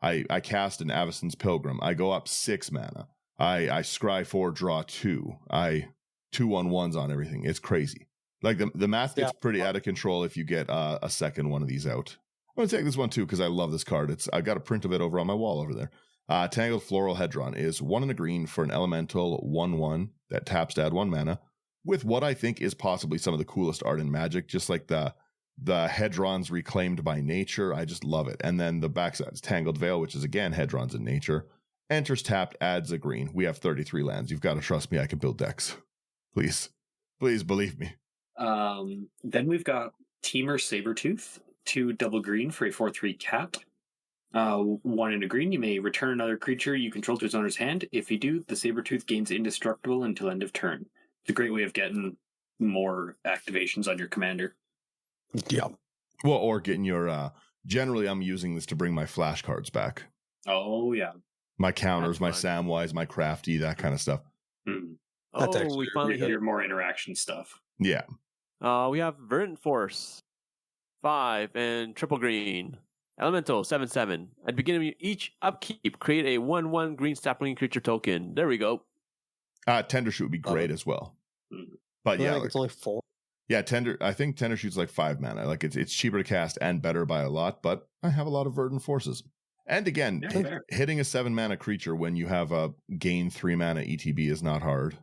I cast an Avacyn's Pilgrim. I go up 6 mana. I scry 4, draw 2. I 2/1/1s on everything. It's crazy. Like the math gets pretty out of control if you get a second one of these out. I'm gonna take this one too because I love this card. I've got a print of it over on my wall over there. Tangled Floral Hedron is 1 and a green for an elemental 1/1 that taps to add 1 mana with what I think is possibly some of the coolest art in Magic, just like the Hedrons reclaimed by nature. I just love it. And then the backside is Tangled Veil, which is again Hedrons in nature. Enters tapped, adds a green. We have 33 lands. You've got to trust me, I can build decks. Please believe me. Then we've got Teamer Sabertooth, 2 double green for a 4/3 cat. 1 and a green, you may return another creature you control to its owner's hand. If you do, the Sabertooth gains indestructible until end of turn. It's a great way of getting more activations on your commander. Yeah. Well, or getting your generally I'm using this to bring my flashcards back. Oh yeah. My counters, my Samwise, my Crafty, that kind of stuff. That's we finally hit your more interaction stuff. Yeah. We have Verdant Force, 5 and triple green. Elemental, 7/7. At the beginning of each upkeep, create a 1/1 green sapling creature token. There we go. Tendershoot would be great as well. But yeah, it's only 4. Yeah, I think Tendershoot's like 5 mana. Like it's cheaper to cast and better by a lot, but I have a lot of Verdant Forces. And again, hitting a 7 mana creature when you have a gain 3 mana ETB is not hard.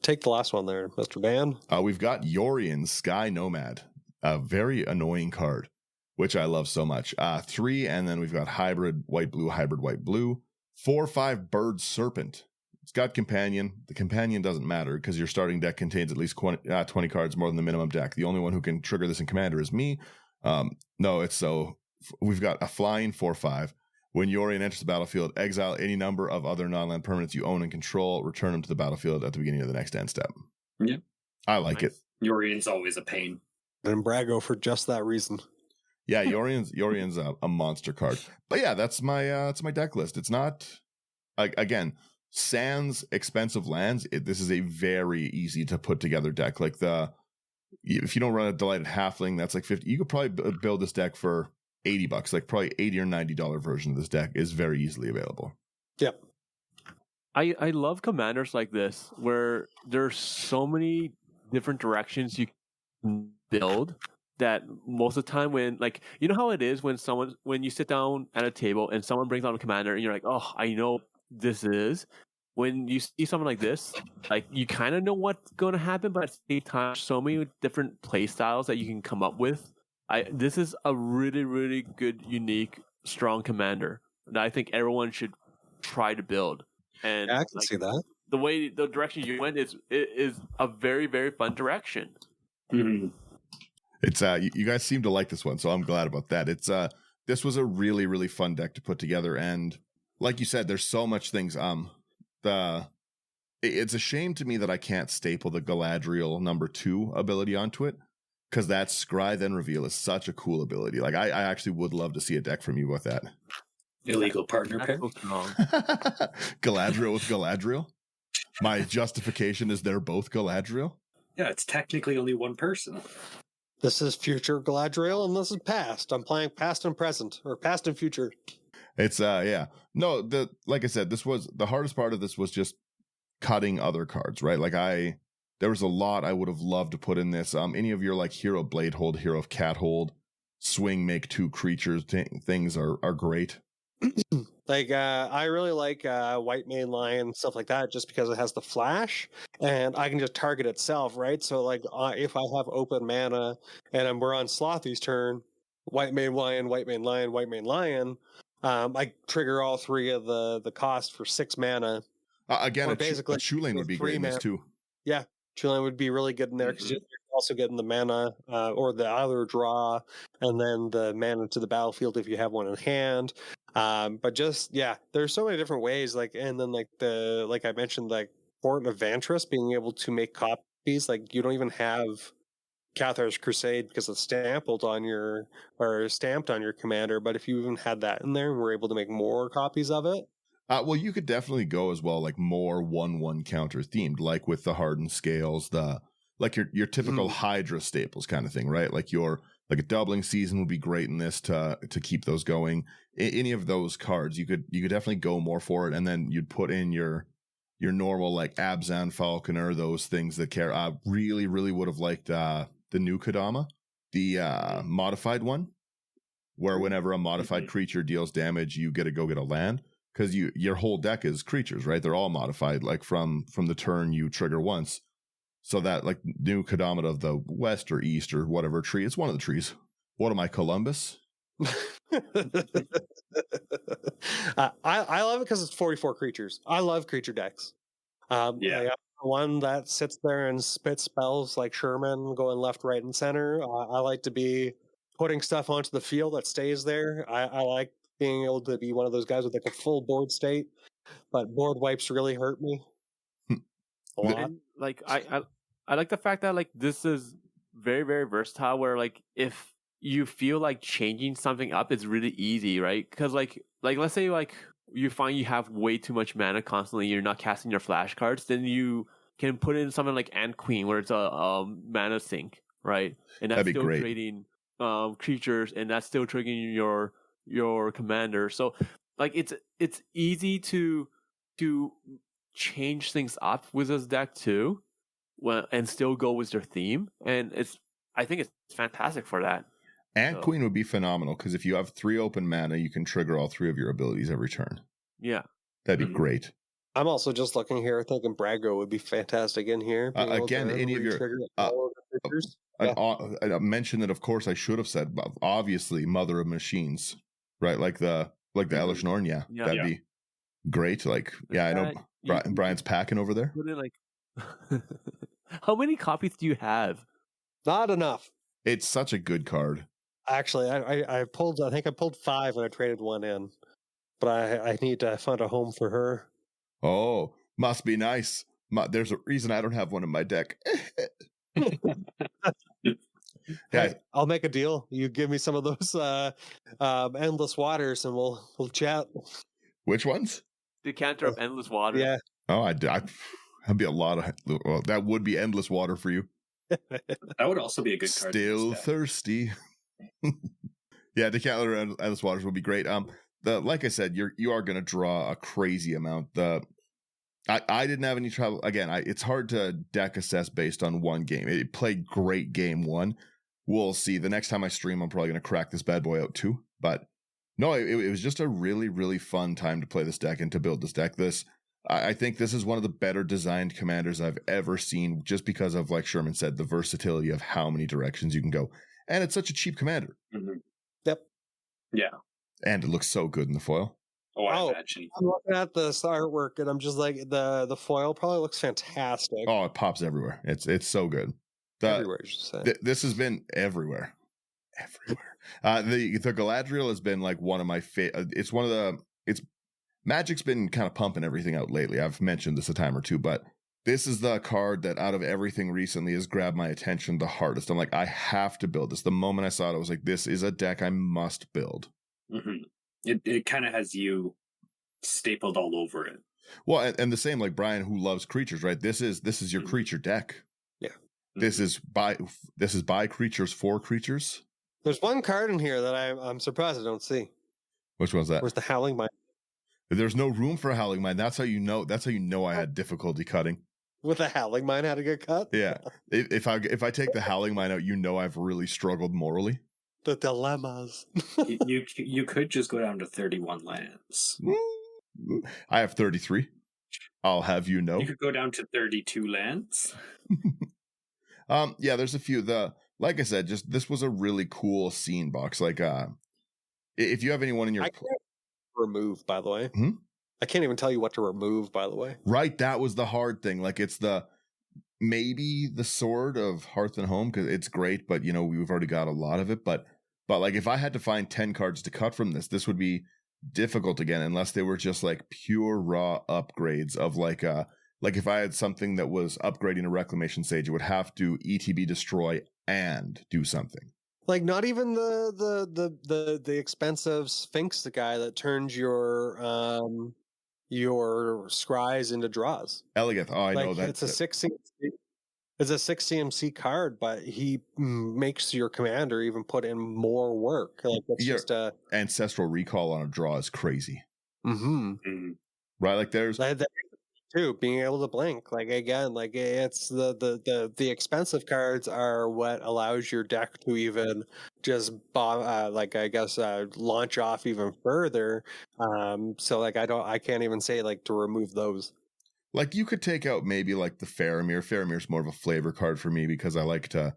Take the last one there, Mr. Ban. We've got Yorian's Sky Nomad, a very annoying card, which I love so much. 3, and then we've got hybrid white-blue, 4/5 Bird Serpent. It's got Companion. The Companion doesn't matter because your starting deck contains at least 20 cards more than the minimum deck. The only one who can trigger this in Commander is me. We've got a flying 4/5. When Yorian enters the battlefield, exile any number of other non-land permanents you own and control, return them to the battlefield at the beginning of the next end step. Yeah. I like it. Yorian's always a pain. And Brago for just that reason. Yeah, Yorian's a monster card. But yeah, that's my deck list. It's not, again, sans expensive lands. This is a very easy to put together deck. Like if you don't run a Delighted Halfling, that's like 50. You could probably build this deck for $80. Like probably $80 or $90 version of this deck is very easily available. Yep. I love commanders like this where there's so many different directions you can build that most of the time when, like, you know how it is when you sit down at a table and someone brings out a commander and you're like, oh, I know this is. When you see something like this, like, you kind of know what's going to happen, but at the same time, so many different play styles that you can come up with. This is a really, really good, unique, strong commander that I think everyone should try to build. And I can see that. The direction you went is a very, very fun direction. Mm-hmm. It's you guys seem to like this one, so I'm glad about that. It's this was a really, really fun deck to put together, and like you said, there's so much things. It's a shame to me that I can't staple the Galadriel #2 ability onto it, because that Scry Then Reveal is such a cool ability. Like I actually would love to see a deck from you with that. Illegal partner pair. Galadriel with Galadriel. My justification is they're both Galadriel. Yeah, it's technically only one person. This is future Galadriel and this is past. I'm playing past and present, or past and future. It's yeah. No, like I said, this was the hardest part of this was just cutting other cards, right? Like there was a lot I would have loved to put in this. Any of your like Hero Blade Hold, Hero of Cat Hold, swing, make 2 creatures things are great. Like I really like White Mane Lion, stuff like that, just because it has the flash and I can just target itself, right? So like if I have open mana and we're on Slothy's turn, White Mane Lion, White Mane Lion, White Mane Lion, I trigger all 3 of the cost for 6 mana. Again, a Chulane would be great in this too. Yeah, Chulane would be really good in there because you're also getting the mana or the other draw, and then the mana to the battlefield if you have one in hand. But just there's so many different ways. Like, and then like I mentioned, like Port of Vantress being able to make copies. Like you don't even have Cathar's Crusade because it's stamped on your commander. But if you even had that in there and were able to make more copies of it. Well, you could definitely go as well, like more 1/1 counter themed, like with the Hardened Scales, the like your typical Mhm. Hydra staples kind of thing, right? Like like a doubling season would be great in this to keep those going. Any of those cards, you could definitely go more for it, and then you'd put in your normal like Abzan Falconer, those things that care. I really would have liked the new Kodama, the modified one, where whenever a modified creature deals damage, you get a land, because your whole deck is creatures, right? They're all modified, like from the turn you trigger once. So that like new Kodama of the west or east or whatever tree, it's one of the trees. What am I, Columbus? I love it because it's 44 creatures. I love creature decks. I got one that sits there and spits spells like Sherman, going left, right, and center. I like to be putting stuff onto the field that stays there. I like being able to be one of those guys with like a full board state, but board wipes really hurt me a lot. And like I like the fact that like this is very, very versatile, where like if you feel like changing something up, it's really easy, right? Because like let's say like you find you have way too much mana constantly, you're not casting your flash cards, then you can put in something like Ant Queen, where it's a mana sink, right? And that's That'd be still great. creating creatures, and that's still triggering your commander. So like it's easy to change things up with this deck too, and still go with your theme, and I think it's fantastic for that. Ant Queen would be phenomenal, because if you have 3 open mana, you can trigger all 3 of your abilities every turn. Yeah, That'd be great. I'm also just looking here, thinking Brago would be fantastic in here. being able Again, to any of your re-trigger all of the creatures. I mentioned that, of course, I should have said, but obviously, Mother of Machines, right? Like the Elish Norn, that'd be great. Like, I know Brian's packing over there. Put in like, how many copies do you have? Not enough. It's such a good card. Actually, I pulled. I think I pulled 5 and I traded 1 in, but I need to find a home for her. Oh, must be nice. There's a reason I don't have one in my deck. Hey, I'll make a deal. You give me some of those endless waters, and we'll chat. Which ones? Decanter of Endless Water. Yeah. Oh, that'd be a lot of. Well, that would be endless water for you. That would also be a good card. Still thirsty. Yeah, Decanter of Endless Waters would be great. Like I said, you are going to draw a crazy amount. I didn't have any trouble. Again, it's hard to deck assess based on one game. It played great game 1. We'll see. The next time I stream, I'm probably going to crack this bad boy out too. But no, it was just a really, really fun time to play this deck and to build this deck. I think this is one of the better designed commanders I've ever seen, just because of, like Sherman said, the versatility of how many directions you can go. And it's such a cheap commander. Mm-hmm. Yep. Yeah. And it looks so good in the foil. I imagine. I'm looking at this artwork, and I'm just like, the foil probably looks fantastic. Oh, it pops everywhere. It's so good. Everywhere, you should say. This has been everywhere. The Galadriel has been like one of my favorite. It's one of the. Magic's been kind of pumping everything out lately. I've mentioned this a time or two, but this is the card that out of everything recently has grabbed my attention the hardest. I'm like, I have to build this. The moment I saw it, I was like, this is a deck I must build. Mm-hmm. It kind of has you stapled all over it. Well, and the same like Brian, who loves creatures, right? This is your creature deck. Yeah. This is by creatures for creatures. There's one card in here that I'm surprised I don't see. Which one's that? Where's the Howling Mine? There's no room for a Howling Mine. That's how you know I had difficulty cutting. With the Howling Mine had to get cut? Yeah. If I take the Howling Mine out, I've really struggled morally. The dilemmas. you could just go down to 31 lands. I have 33. I'll have you know. You could go down to 32 lands. Yeah, there's a few. Like I said, just this was a really cool scene box. Like if you have anyone in your remove, by the way. I can't even tell you what to remove, by the way. Right, that was the hard thing. Like it's maybe the Sword of Hearth and Home, because it's great, but we've already got a lot of it. But like if I had to find 10 cards to cut from this would be difficult again, unless they were just like pure raw upgrades of like if I had something that was upgrading a Reclamation Sage, it would have to ETB destroy and do something. Like not even the expensive Sphinx, the guy that turns your scries into draws. Elegant. Oh, I know that. It's a 16. It's a 6 CMC card, but he makes your commander even put in more work. Like it's just a ancestral recall on a draw is crazy. Mm-hmm. Right? Like there's too being able to blink. Like again, like it's the expensive cards are what allows your deck to even just launch off even further. So like I can't even say like to remove those. Like you could take out maybe like the Faramir. Faramir's more of a flavor card for me because I like to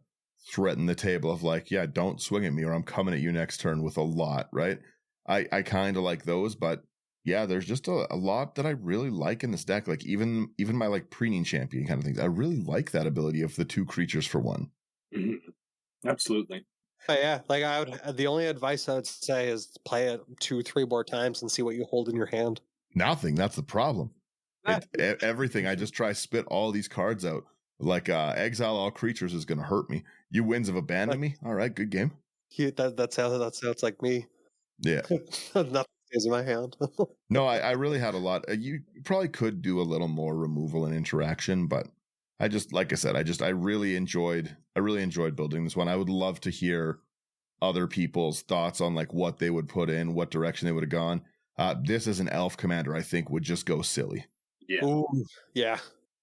threaten the table of like, yeah, don't swing at me or I'm coming at you next turn with a lot, right? I kind of like those, but yeah, there's just a lot that I really like in this deck. Like even my like preening champion kind of things. I really like that ability of the 2 creatures for 1. Mm-hmm. Absolutely. But yeah, like the only advice I would say is play it 2-3 more times and see what you hold in your hand. Nothing. That's the problem. Everything. I just try spit all these cards out. Like exile all creatures is going to hurt me. You winds have abandoned me. All right, good game. That sounds like me. Yeah. Nothing stays in my hand. No, I really had a lot. You probably could do a little more removal and interaction, but I just, like I said, I really enjoyed building this one. I would love to hear other people's thoughts on like what they would put in, what direction they would have gone. This as an elf commander, I think would just go silly. Yeah. Ooh, yeah.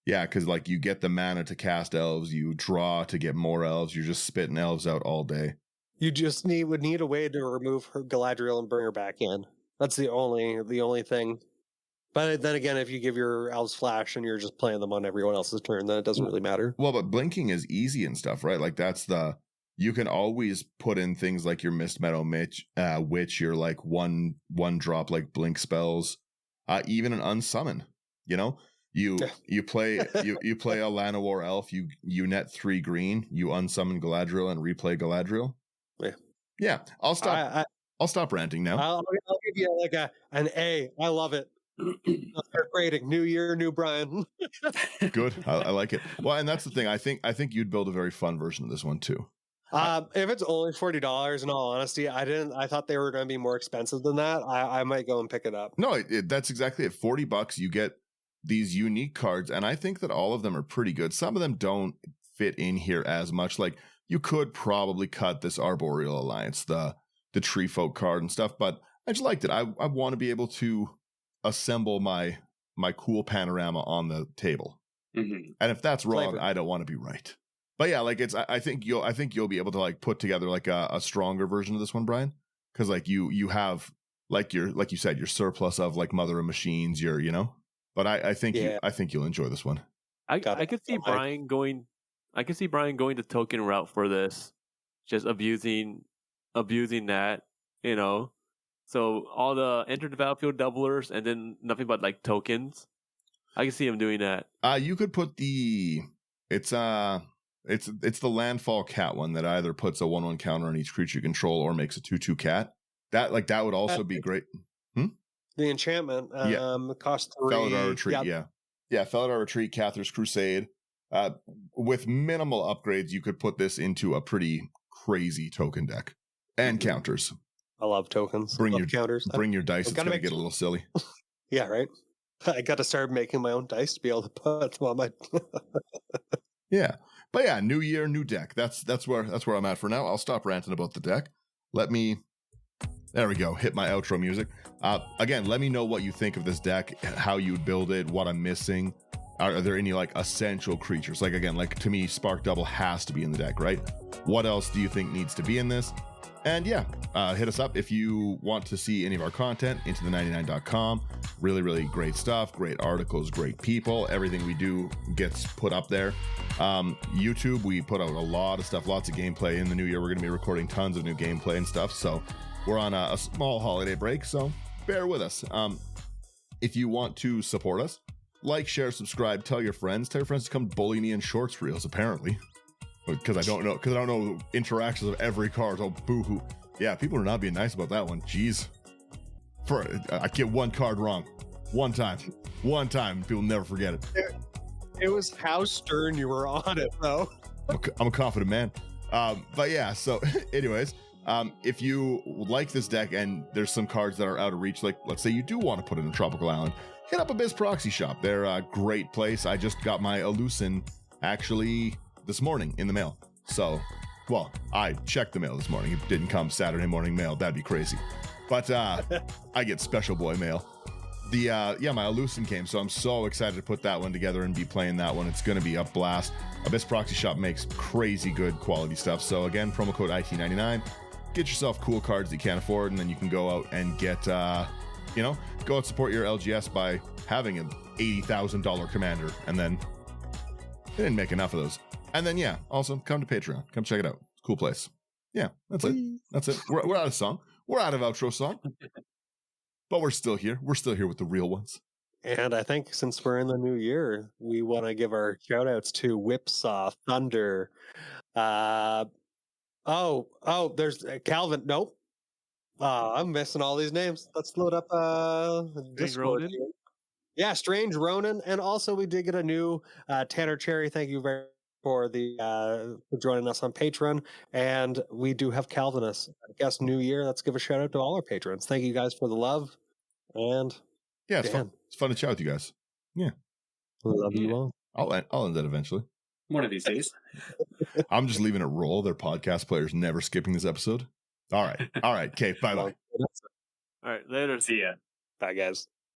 Yeah, because like you get the mana to cast elves, you draw to get more elves, you're just spitting elves out all day. You just would need a way to remove her Galadriel and bring her back in. That's the only thing. But then again, if you give your elves flash and you're just playing them on everyone else's turn, then it doesn't really matter. Well, but blinking is easy and stuff, right? Like you can always put in things like your Mist Meadow Witch, your like one drop like blink spells, even an unsummon. You know, you play you play a Llanowar elf, you net 3 green, you unsummon Galadriel and replay Galadriel. Yeah. I'll stop ranting now. I'll give you like an A. I love it. Start grading. New year, new Brian. Good. I like it. Well, and that's the thing. I think you'd build a very fun version of this one too. If it's only $40, in all honesty, I thought they were going to be more expensive than that. I might go and pick it up. No, that's exactly it. $40, you get these unique cards, and I think that all of them are pretty good. Some of them don't fit in here as much. Like you could probably cut this Arboreal Alliance, the Tree Folk card and stuff, but I just liked it. I want to be able to assemble my cool panorama on the table, and if that's wrong, I don't want to be right. But yeah, like I think you'll be able to like put together like a stronger version of this one, Brian, because like you have like you said your surplus of like Mother of Machines, But I think you'll enjoy this one. I could see Brian going. I could see Brian going the token route for this, just abusing that, So all the enter the battlefield doublers and then nothing but like tokens. I can see him doing that. You could put it's the landfall cat one that either puts a 1/1 counter on each creature you control or makes a 2/2 cat. That would also be great. The enchantment costs 3. Felidar Retreat, yeah. Felidar Retreat, Cathar's Crusade. With minimal upgrades, you could put this into a pretty crazy token deck and counters. I love tokens. Counters. Bring your dice. It's going to get a little silly. Yeah, right. I got to start making my own dice to be able to put them on my. Yeah, but yeah, new year, new deck. That's where I'm at for now. I'll stop ranting about the deck. There we go. Hit my outro music. Again, let me know what you think of this deck, how you would build it, what I'm missing. Are there any like essential creatures? Like again, like to me, Spark Double has to be in the deck, right? What else do you think needs to be in this? And yeah, hit us up if you want to see any of our content, into the99.com. Really, really great stuff, great articles, great people. Everything we do gets put up there. YouTube, we put out a lot of stuff, lots of gameplay. In the new year, we're going to be recording tons of new gameplay and stuff. So we're on a small holiday break, so bear with us. If you want to support us, like, share, subscribe, tell your friends to come bully me in shorts reels, apparently. Because I don't know interactions of every card. Oh, boo-hoo. Yeah, people are not being nice about that one. Jeez. I get one card wrong. One time. People never forget it. It was how stern you were on it, though. I'm a confident man. But yeah, so anyways, if you like this deck and there's some cards that are out of reach, like let's say you do want to put in a tropical island, hit up Abyss Proxy Shop. They're a great place. I just got my Elucin actually this morning in the mail. So, well, I checked the mail this morning. It didn't come Saturday morning mail. That'd be crazy. But I get special boy mail. My Elucin came, so I'm so excited to put that one together and be playing that one. It's going to be a blast. Abyss Proxy Shop makes crazy good quality stuff. So again, promo code IT99. Get yourself cool cards that you can't afford, and then you can go out and get, go out and support your LGS by having an $80,000 commander. And then they didn't make enough of those. And then, also come to Patreon. Come check it out. It's a cool place. Yeah, that's it. That's it. We're out of song. We're out of outro song. But we're still here. We're still here with the real ones. And I think since we're in the new year, we want to give our shout outs to Whipsaw, Thunder. There's Calvin. Nope. I'm missing all these names. Let's load up Discord. Ronan? Yeah, Strange Ronan. And also we did get a new Tanner Cherry. Thank you very much for joining us on Patreon. And we do have Calvinus. I guess New Year. Let's give a shout out to all our patrons. Thank you guys for the love. And yeah, it's fun. It's fun to chat with you guys. Yeah. Love you all. I'll end that eventually. One of these days. I'm just leaving it roll. They're podcast players never skipping this episode. All right. Okay. Bye-bye. All right. Later. See ya. Bye, guys.